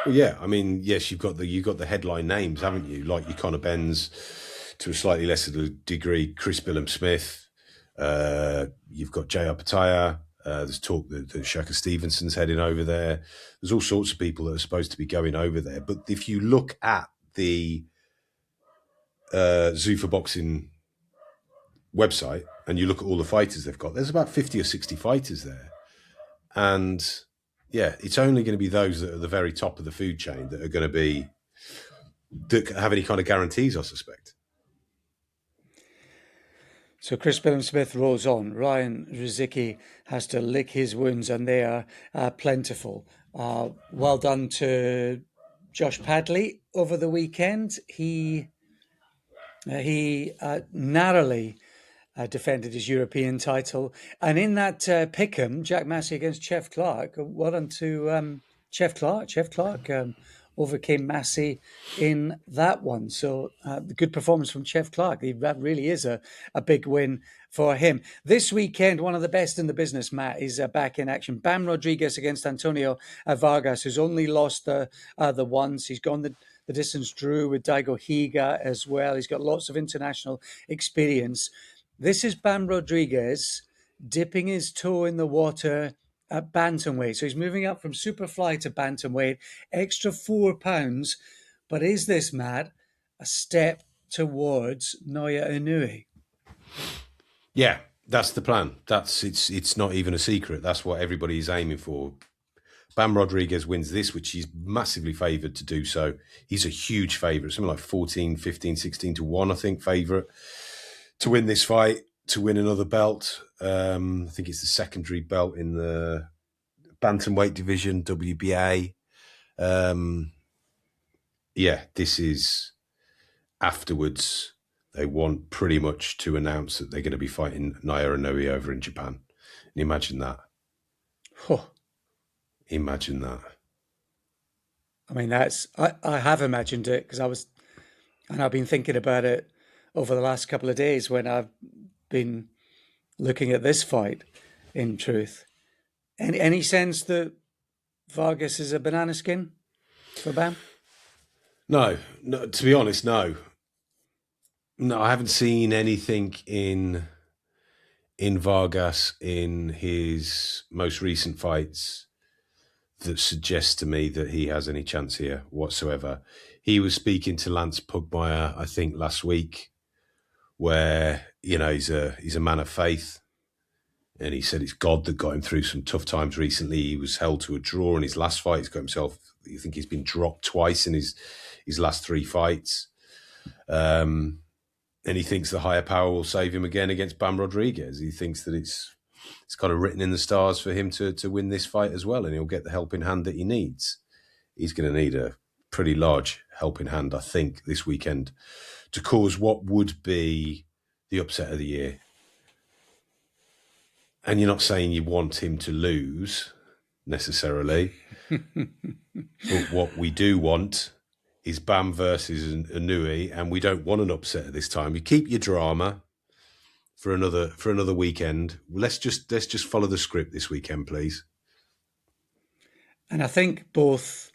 Well, yeah, I mean, yes, you've got the headline names, haven't you? Like your Conor Benns, to a slightly lesser degree, Chris Billam-Smith. You've got J.R. Pataya. There's talk that Shaka Stevenson's heading over there. There's all sorts of people that are supposed to be going over there. But if you look at the Zuffa Boxing website and you look at all the fighters they've got, there's about 50 or 60 fighters there. And yeah, it's only going to be those that are the very top of the food chain that are going to have any kind of guarantees, I suspect. So Chris Billam-Smith rolls on. Ryan Rozicki has to lick his wounds, and they are plentiful. Well done to Josh Padley over the weekend. He narrowly defended his European title. And in that pick'em, Jack Massey against Chef Clark, well done to Chef Clark. Chef Clark overcame Massey in that one. So good performance from Chef Clark. That really is a big win for him. This weekend, one of the best in the business, Matt, is back in action. Bam Rodriguez against Antonio Vargas, who's only lost the once. He's gone the distance, drew with Daigo Higa as well. He's got lots of international experience. This is Bam Rodriguez dipping his toe in the water at bantamweight. So he's moving up from superfly to bantamweight, extra 4 pounds. But is this, Matt, a step towards Naoya Inoue? Yeah, that's the plan. It's not even a secret. That's what everybody is aiming for. Bam Rodriguez wins this, which he's massively favoured to do so. He's a huge favourite, something like 14, 15, 16 to 1, I think, favourite to win this fight, to win another belt. I think it's the secondary belt in the bantamweight division, WBA. This is afterwards. They want pretty much to announce that they're going to be fighting Naoya Inoue over in Japan. Can you imagine that? Huh. Imagine that. I mean, I have imagined it because I've been thinking about it over the last couple of days when I've been looking at this fight, in truth. Any sense that Vargas is a banana skin for Bam? No, to be honest, no. No, I haven't seen anything in Vargas in his most recent fights that suggests to me that he has any chance here whatsoever. He was speaking to Lance Pugmire, I think, last week, where he's a man of faith, and he said it's God that got him through some tough times recently. He was held to a draw in his last fight. He's got himself. I think he's been dropped twice in his last 3 fights. And he thinks the higher power will save him again against Bam Rodriguez. He thinks that it's kind of written in the stars for him to win this fight as well, and he'll get the helping hand that he needs. He's going to need a pretty large helping hand, I think, this weekend to cause what would be the upset of the year. And you're not saying you want him to lose necessarily, but what we do want is Bam versus Inoue, and we don't want an upset at this time. You keep your drama for another weekend. Let's just follow the script this weekend, please. And I think both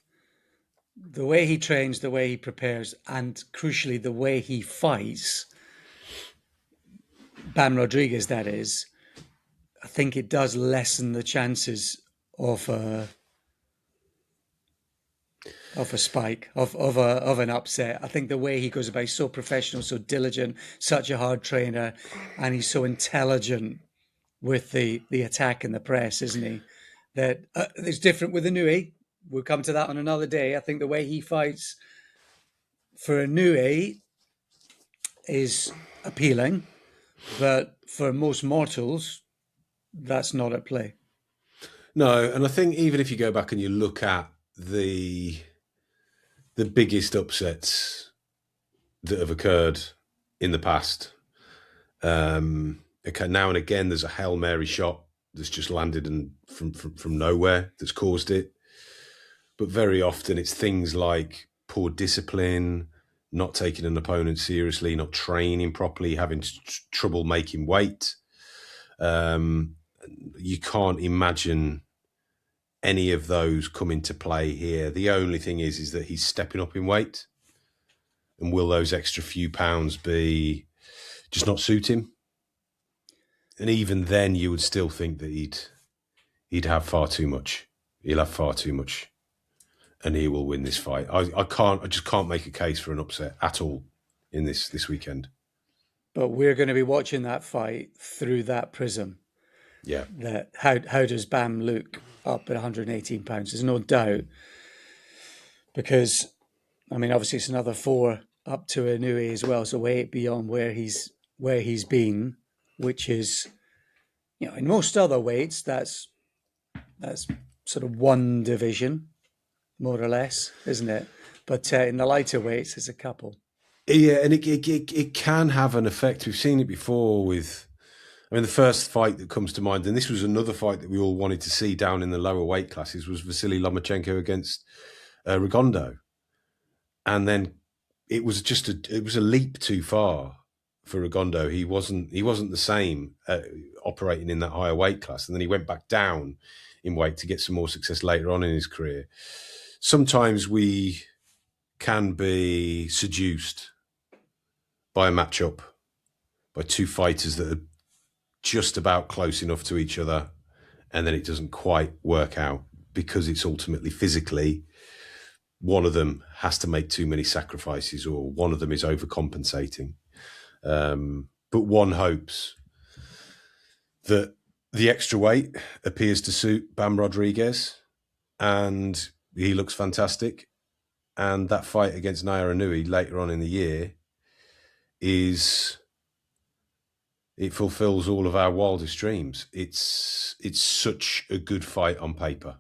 the way he trains, the way he prepares, and crucially the way he fights, Bam Rodriguez, that is, I think it does lessen the chances of a spike, of an upset. I think the way he goes about, he's so professional, so diligent, such a hard trainer, and he's so intelligent with the attack and the press, isn't he? That it's different with Inoue. We'll come to that on another day. I think the way he fights for Inoue is appealing, but for most mortals, that's not at play. No, and I think even if you go back and you look at the biggest upsets that have occurred in the past, okay, now and again there's a Hail Mary shot that's just landed and from nowhere that's caused it. But very often it's things like poor discipline, not taking an opponent seriously, not training properly, having trouble making weight. You can't imagine any of those come into play here. The only thing is that he's stepping up in weight. And will those extra few pounds be just not suit him? And even then you would still think that he'd have far too much. He'll have far too much. And he will win this fight. I just can't make a case for an upset at all in this weekend. But we're going to be watching that fight through that prism. Yeah. That how does Bam look up at 118 pounds? There's no doubt. Because, I mean, obviously it's another 4 up to Inoue as well, so way beyond where he's been, which is, you know, in most other weights, that's sort of one division, more or less, isn't it? But in the lighter weights, there's a couple. Yeah, and it can have an effect. We've seen it before with, I mean, the first fight that comes to mind, and this was another fight that we all wanted to see down in the lower weight classes, was Vasily Lomachenko against Rigondeaux. And then it was a leap too far for Rigondeaux. He wasn't the same operating in that higher weight class. And then he went back down in weight to get some more success later on in his career. Sometimes we can be seduced by a matchup, by two fighters that are just about close enough to each other, and then it doesn't quite work out because it's ultimately physically one of them has to make too many sacrifices or one of them is overcompensating. But one hopes that the extra weight appears to suit Bam Rodriguez and he looks fantastic. And that fight against Naoya Inoue later on in the year it fulfills all of our wildest dreams. It's such a good fight on paper.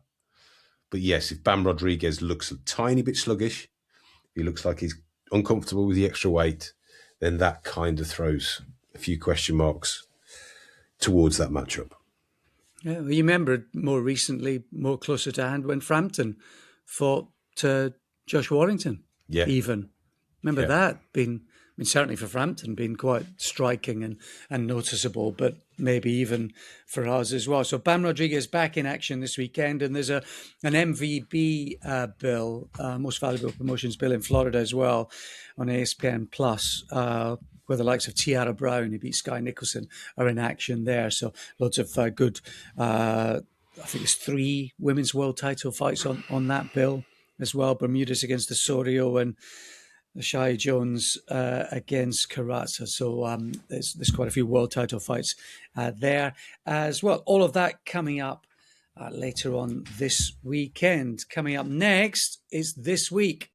But yes, if Bam Rodriguez looks a tiny bit sluggish, he looks like he's uncomfortable with the extra weight, then that kind of throws a few question marks towards that matchup. Yeah, well, you remember more recently, more closer to hand, when Frampton fought Josh Warrington. Yeah. Even. Remember that being, I mean, certainly for Frampton, being quite striking and noticeable, but maybe even for us as well. So Bam Rodriguez back in action this weekend, and there's an MVB bill, Most Valuable Promotions bill in Florida as well, on ESPN Plus, where the likes of Tiara Brown, who beat Sky Nicholson, are in action there. So lots of good, I think it's 3 women's world title fights on that bill as well. Bermudez against Osorio and Shai Jones against Corazza. So there's quite a few world title fights there as well. All of that coming up later on this weekend. Coming up next is This Week.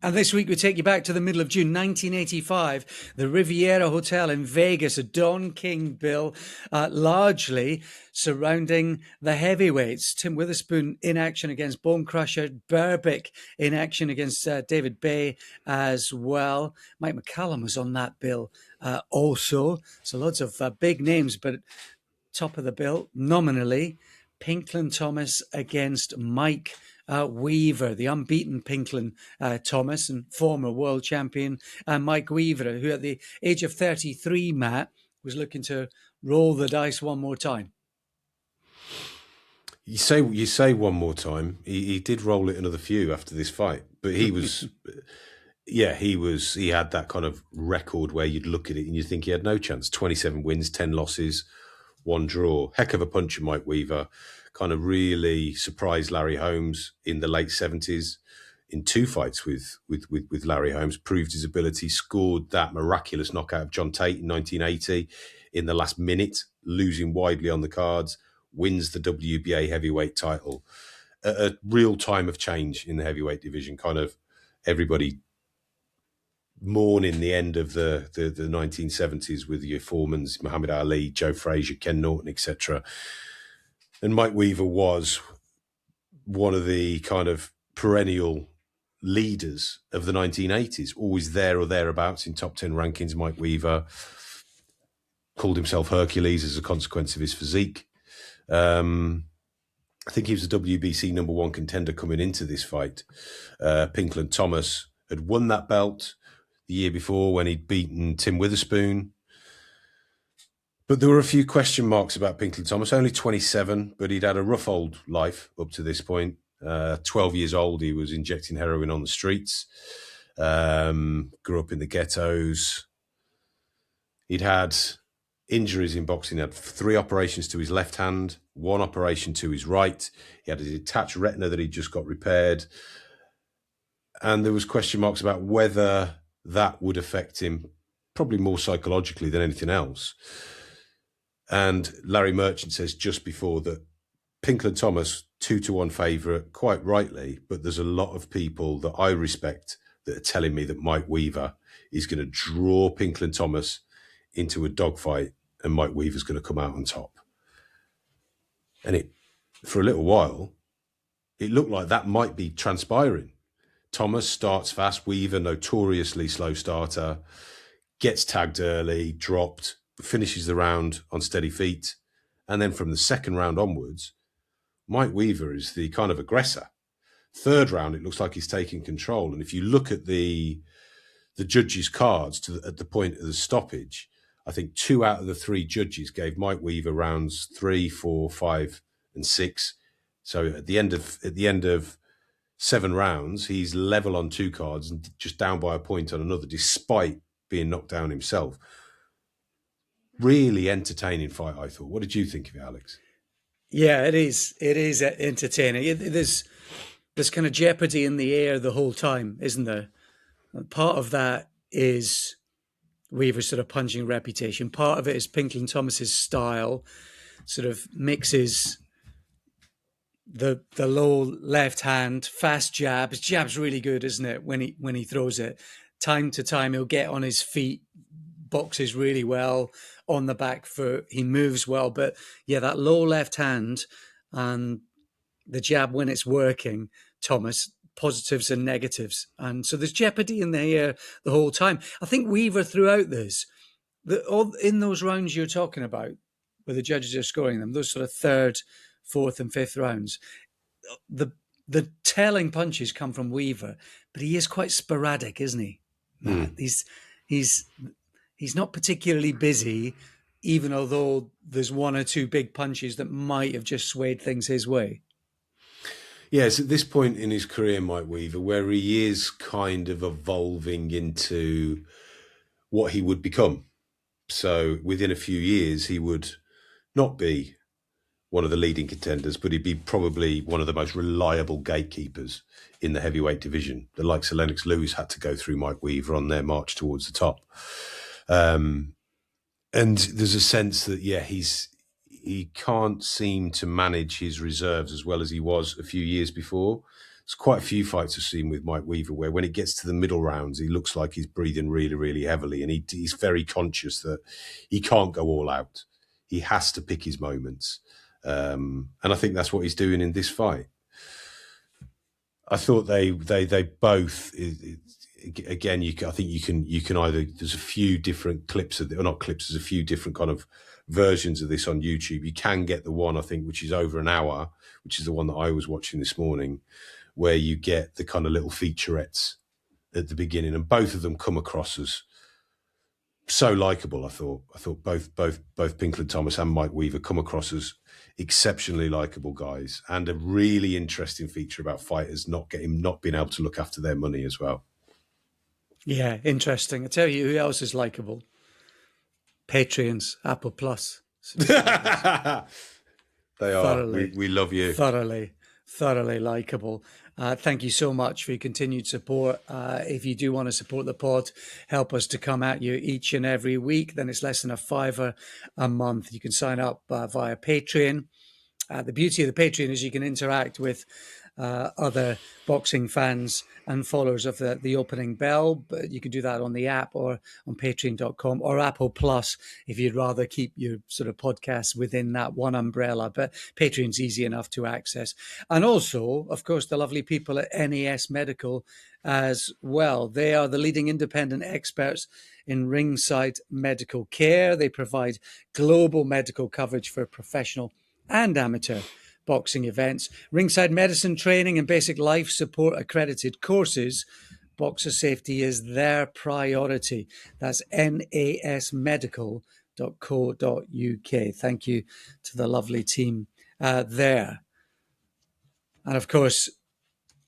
And this week we take you back to the middle of June 1985, the Riviera Hotel in Vegas, a Don King bill, largely surrounding the heavyweights. Tim Witherspoon in action against Bone Crusher, Berbick in action against David Bay as well. Mike McCallum was on that bill also. So lots of big names, but top of the bill, nominally, Pinklon Thomas against Mike Weaver, the unbeaten Pinklon Thomas and former world champion Mike Weaver, who at the age of 33, Matt, was looking to roll the dice one more time. You say one more time. He did roll it another few after this fight, but he was Yeah, he had that kind of record where you'd look at it and you'd think he had no chance. 27 wins, 10 losses, 1 draw. Heck of a puncher, Mike Weaver. Kind of really surprised Larry Holmes in the late 70s in 2 fights with Larry Holmes, proved his ability, scored that miraculous knockout of John Tate in 1980 in the last minute, losing widely on the cards, wins the WBA heavyweight title. A real time of change in the heavyweight division, kind of everybody mourning the end of the 1970s with your Foremans, Muhammad Ali, Joe Frazier, Ken Norton, etc. And Mike Weaver was one of the kind of perennial leaders of the 1980s, always there or thereabouts in top 10 rankings. Mike Weaver called himself Hercules as a consequence of his physique. I think he was the WBC number 1 contender coming into this fight. Pinklon Thomas had won that belt the year before when he'd beaten Tim Witherspoon. But there were a few question marks about Pinklon Thomas, only 27, but he'd had a rough old life up to this point. 12 years old, he was injecting heroin on the streets, grew up in the ghettos. He'd had injuries in boxing. He had 3 operations to his left hand, 1 operation to his right. He had a detached retina that he'd just got repaired. And there was question marks about whether that would affect him, probably more psychologically than anything else. And Larry Merchant says just before that Pinklon Thomas, 2-1 favourite, quite rightly, but there's a lot of people that I respect that are telling me that Mike Weaver is going to draw Pinklon Thomas into a dogfight and Mike Weaver's going to come out on top. And for a little while, it looked like that might be transpiring. Thomas starts fast, Weaver, notoriously slow starter, gets tagged early, dropped, finishes the round on steady feet. And then from the second round onwards, Mike Weaver is the kind of aggressor. Third round, it looks like he's taking control. And if you look at the judges' cards at the point of the stoppage, I think 2 out of the 3 judges gave Mike Weaver rounds 3, 4, 5, and 6. So at the end of 7 rounds, he's level on 2 cards and just down by a point on another, despite being knocked down himself. Really entertaining fight, I thought. What did you think of it, Alex? Yeah, it is. It is entertaining. There's kind of jeopardy in the air the whole time, isn't there? Part of that is Weaver's sort of punching reputation. Part of it is Pinklon Thomas's style, sort of mixes the low left hand, fast jab. His jab's really good, isn't it? When he throws it, time to time he'll get on his feet, boxes really well on the back foot. He moves well, but yeah, that low left hand and the jab when it's working, Thomas, positives and negatives. And so there's jeopardy in the air the whole time. I think Weaver throughout this, in those rounds you're talking about, where the judges are scoring them, those sort of 3rd, 4th and 5th rounds, the telling punches come from Weaver, but he is quite sporadic, isn't he? He's not particularly busy, even although there's 1 or 2 big punches that might have just swayed things his way. Yes, at this point in his career, Mike Weaver, where he is kind of evolving into what he would become. So within a few years, he would not be one of the leading contenders, but he'd be probably one of the most reliable gatekeepers in the heavyweight division. The likes of Lennox Lewis had to go through Mike Weaver on their march towards the top. And there's a sense that, yeah, he can't seem to manage his reserves as well as he was a few years before. There's quite a few fights I've seen with Mike Weaver where when it gets to the middle rounds, he looks like he's breathing really, really heavily. And he's very conscious that he can't go all out. He has to pick his moments. And I think that's what he's doing in this fight. I thought they both, again, I think you can either, there's a few different clips of or not clips, there's a few different kind of versions of this on YouTube. You can get the one, I think, which is over an hour, which is the one that I was watching this morning, where you get the kind of little featurettes at the beginning, and both of them come across as so likable. I thought both Pinklon Thomas and Mike Weaver come across as exceptionally likable guys, and a really interesting feature about fighters not being able to look after their money as well. Yeah, interesting. I tell you who else is likable. Patreons, Apple Plus subscribers. They are. Thoroughly, We love you. thoroughly likable. Thank you so much for your continued support. If you do want to support the pod, help us to come at you each and every week, then it's less than $5 a month. You can sign up via Patreon. The beauty of the Patreon is you can interact with other boxing fans and followers of the opening bell. But you can do that on the app or on patreon.com or Apple Plus if you'd rather keep your sort of podcasts within that one umbrella. But Patreon's easy enough to access. And also, of course, the lovely people at NAS Medical as well. They are the leading independent experts in ringside medical care. They provide global medical coverage for professional and amateur boxing events, ringside medicine training and basic life support accredited courses. Boxer safety is their priority. That's nasmedical.co.uk. Thank you to the lovely team there. And of course,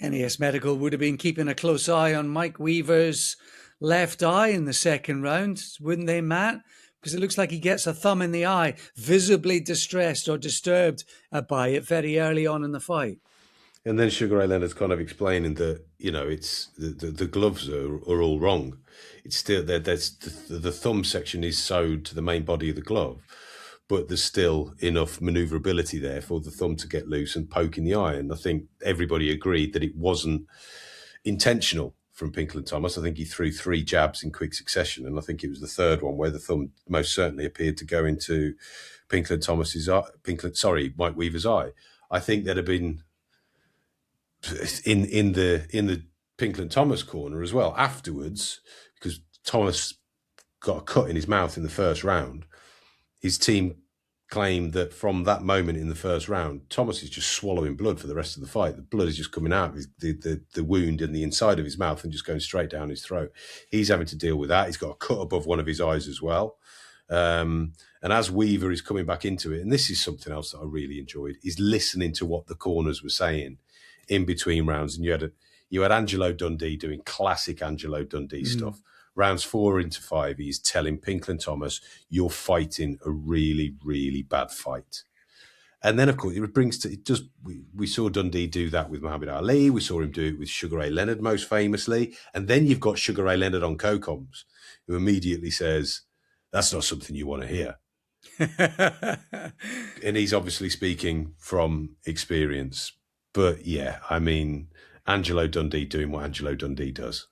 NAS Medical would have been keeping a close eye on Mike Weaver's left eye in the second round, wouldn't they, Matt? Because it looks like he gets a thumb in the eye, visibly distressed or disturbed by it very early on in the fight. And then Sugar Ray Leonard's kind of explaining that, it's the gloves are all wrong. It's still there's the thumb section is sewed to the main body of the glove, but there's still enough maneuverability there for the thumb to get loose and poke in the eye. And I think everybody agreed that it wasn't intentional from Pinklon Thomas. I think he threw 3 jabs in quick succession, and I think it was the third one where the thumb most certainly appeared to go into Mike Weaver's eye. I think there'd have been in the Pinklon Thomas corner as well afterwards, because Thomas got a cut in his mouth in the first round. His team claimed that from that moment in the first round, Thomas is just swallowing blood for the rest of the fight. The blood is just coming out of the wound in the inside of his mouth and just going straight down his throat. He's having to deal with that. He's got a cut above one of his eyes as well. And as Weaver is coming back into it, and this is something else that I really enjoyed, is listening to what the corners were saying in between rounds. And you had Angelo Dundee doing classic Angelo Dundee stuff. Rounds 4 into 5, he's telling Pinklon Thomas, you're fighting a really, really bad fight. And then, of course, we saw Dundee do that with Muhammad Ali. We saw him do it with Sugar Ray Leonard most famously. And then you've got Sugar Ray Leonard on co-coms, who immediately says, that's not something you want to hear. And he's obviously speaking from experience. But yeah, I mean, Angelo Dundee doing what Angelo Dundee does.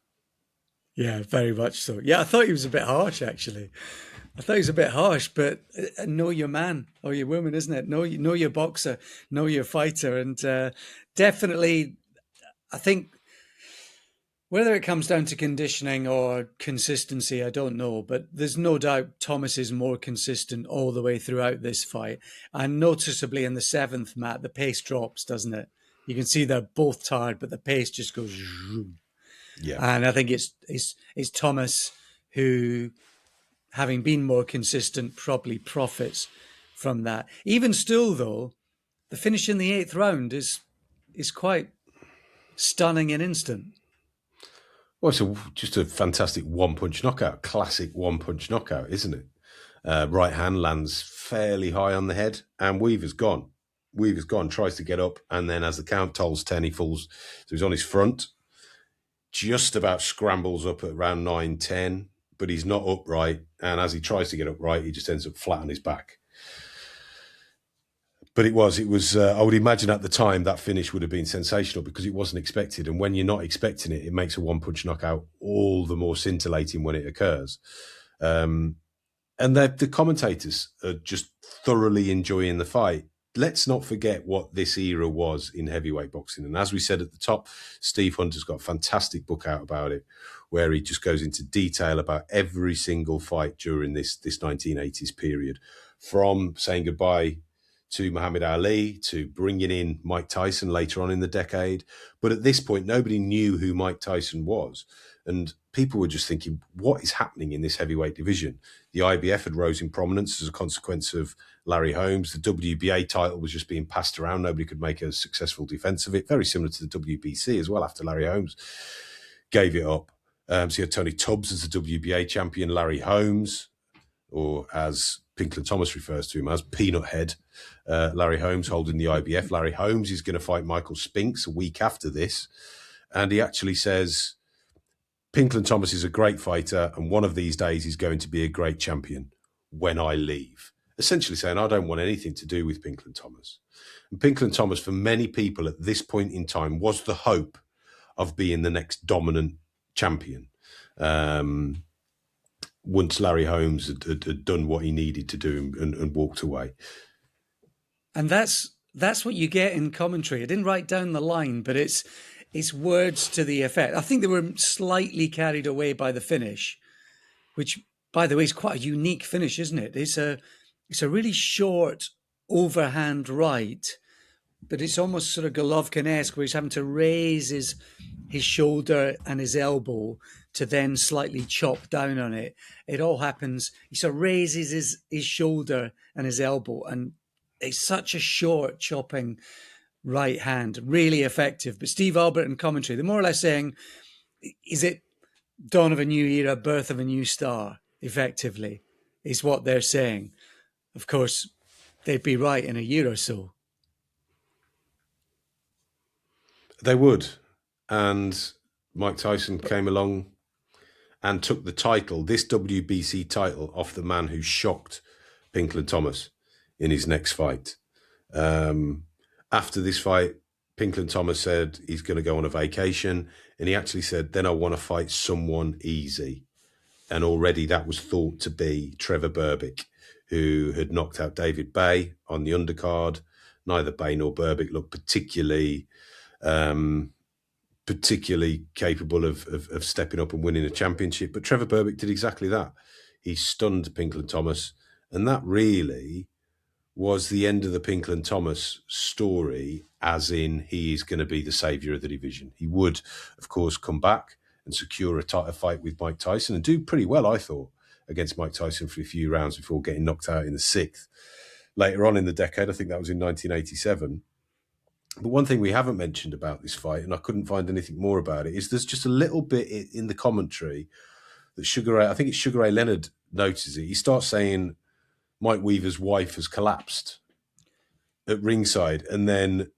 Yeah, very much so. Yeah, I thought he was a bit harsh, actually. I thought he was a bit harsh, but know your man or your woman, isn't it? Know your boxer, know your fighter. And definitely, I think, whether it comes down to conditioning or consistency, I don't know. But there's no doubt Thomas is more consistent all the way throughout this fight. And noticeably in the 7th, Matt, the pace drops, doesn't it? You can see they're both tired, but the pace just goes zoom. Yeah. And I think it's Thomas who, having been more consistent, probably profits from that. Even still, though, the finish in the 8th round is quite stunning and instant. Well, it's just a fantastic one-punch knockout, classic one-punch knockout, isn't it? Right hand lands fairly high on the head, and Weaver's gone. Tries to get up, and then as the count tolls 10, he falls. So he's on his front. Just about scrambles up at around 9-10, but he's not upright. And as he tries to get upright, he just ends up flat on his back. But it was, I would imagine at the time that finish would have been sensational because it wasn't expected. And when you're not expecting it, it makes a one-punch knockout all the more scintillating when it occurs. And the commentators are just thoroughly enjoying the fight. Let's not forget what this era was in heavyweight boxing. And as we said at the top, Steve Hunter's got a fantastic book out about it, where he just goes into detail about every single fight during this 1980s period, from saying goodbye to Muhammad Ali to bringing in Mike Tyson later on in the decade. But at this point, nobody knew who Mike Tyson was. And people were just thinking, what is happening in this heavyweight division? The IBF had rose in prominence as a consequence of Larry Holmes. The WBA title was just being passed around. Nobody could make a successful defense of it. Very similar to the WBC as well after Larry Holmes gave it up. So you had Tony Tubbs as the WBA champion, Larry Holmes, or as Pinklon Thomas refers to him as, Peanut Head. Larry Holmes holding the IBF. Larry Holmes is going to fight Michael Spinks a week after this. And he actually says, Pinklon Thomas is a great fighter, and one of these days he's going to be a great champion when I leave. Essentially saying, I don't want anything to do with Pinklon Thomas. And Pinklon Thomas, for many people at this point in time, was the hope of being the next dominant champion. Once Larry Holmes had done what he needed to do and walked away. And that's what you get in commentary. I didn't write down the line, but it's words to the effect. I think they were slightly carried away by the finish, which, by the way, is quite a unique finish, isn't it? It's a really short overhand right, but it's almost sort of Golovkin-esque, where he's having to raise his shoulder and his elbow to then slightly chop down on it. It all happens. He sort of raises his shoulder and his elbow, and it's such a short chopping right hand, really effective. But Steve Albert in commentary, they're more or less saying, is it dawn of a new era, birth of a new star, effectively, is what they're saying. Of course, they'd be right in a year or so. They would. And Mike Tyson came along and took the title, this WBC title, off the man who shocked Pinklon Thomas in his next fight. After this fight, Pinklon Thomas said he's going to go on a vacation, and he actually said, then I want to fight someone easy. And already that was thought to be Trevor Berbick, who had knocked out David Bay on the undercard. Neither Bay nor Berbick looked particularly capable of stepping up and winning a championship. But Trevor Berbick did exactly that. He stunned Pinklon Thomas, and that really was the end of the Pinklon Thomas story, as in he is going to be the saviour of the division. He would, of course, come back and secure a fight with Mike Tyson and do pretty well, I thought, against Mike Tyson for a few rounds before getting knocked out in the 6th. Later on in the decade, I think that was in 1987. But one thing we haven't mentioned about this fight, and I couldn't find anything more about it, is there's just a little bit in the commentary that I think it's Sugar Ray Leonard notices it. He starts saying Mike Weaver's wife has collapsed at ringside, and then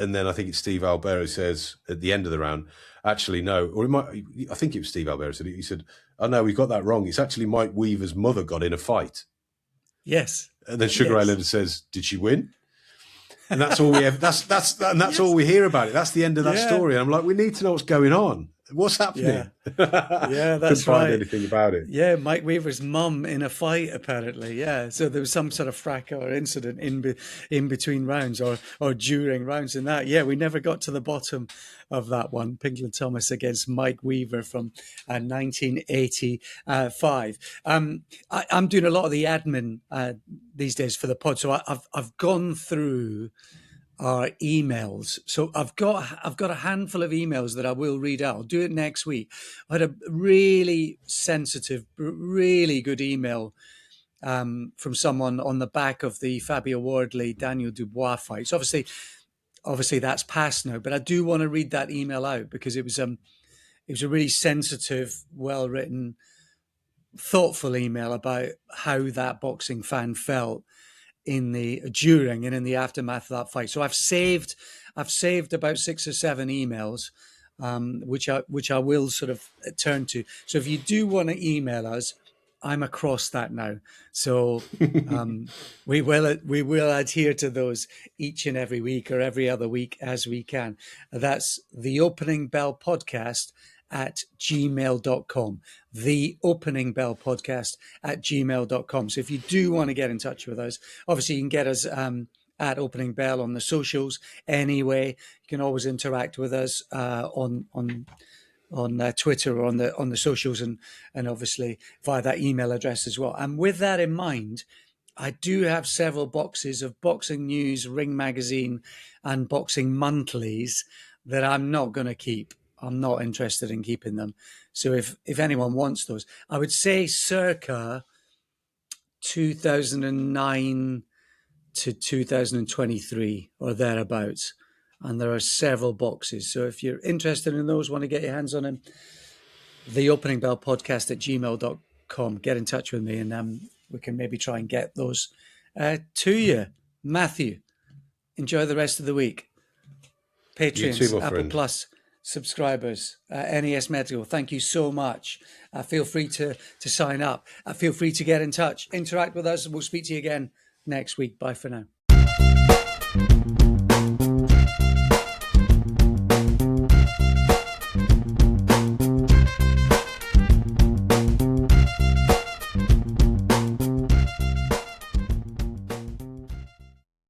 I think it's Steve Albero says at the end of the round, actually no, or I think it was Steve Albero said it. He said, "Oh no, we got that wrong. It's actually Mike Weaver's mother got in a fight." Yes, and then Sugar Ray Leonard says, "Did she win?" And that's all we have. That's all we hear about it. That's the end of that story. And I'm like, we need to know what's going on. What's happening? Yeah, that's Couldn't find anything about it. Yeah, Mike Weaver's mum in a fight, apparently. Yeah, so there was some sort of fracas or incident in between rounds or during rounds in that. Yeah, we never got to the bottom of that one. Pinklon Thomas against Mike Weaver from 1985. I'm doing a lot of the admin these days for the pod, so I've gone through our emails. So I've got a handful of emails that I will read out. I'll do it next week. I had a really sensitive, really good email from someone on the back of the Fabio Wardley Daniel Dubois fight. So obviously that's past now, but I do want to read that email out because it was a really sensitive, well written, thoughtful email about how that boxing fan felt during and in the aftermath of that fight. So I've saved about 6 or 7 emails, which I will sort of turn to. So if you do want to email us, I'm across that now. So we will adhere to those each and every week or every other week as we can. That's the Opening Bell Podcast at gmail.com. The Opening Bell Podcast at gmail.com. So if you do want to get in touch with us, obviously you can get us at Opening Bell on the socials anyway. You can always interact with us on Twitter or on the socials and obviously via that email address as well. And with that in mind, I do have several boxes of Boxing News, Ring Magazine and Boxing Monthlies that I'm not going to keep. I'm not interested in keeping them. So if anyone wants those, I would say circa 2009 to 2023 or thereabouts. And there are several boxes. So if you're interested in those, want to get your hands on them, The Opening Bell Podcast at gmail.com. Get in touch with me and we can maybe try and get those to you. Matthew, enjoy the rest of the week. Patreons, You too, my Apple friend. Plus subscribers, NES Medical, thank you so much. Feel free to sign up. Feel free to get in touch. Interact with us. We'll speak to you again next week. Bye for now.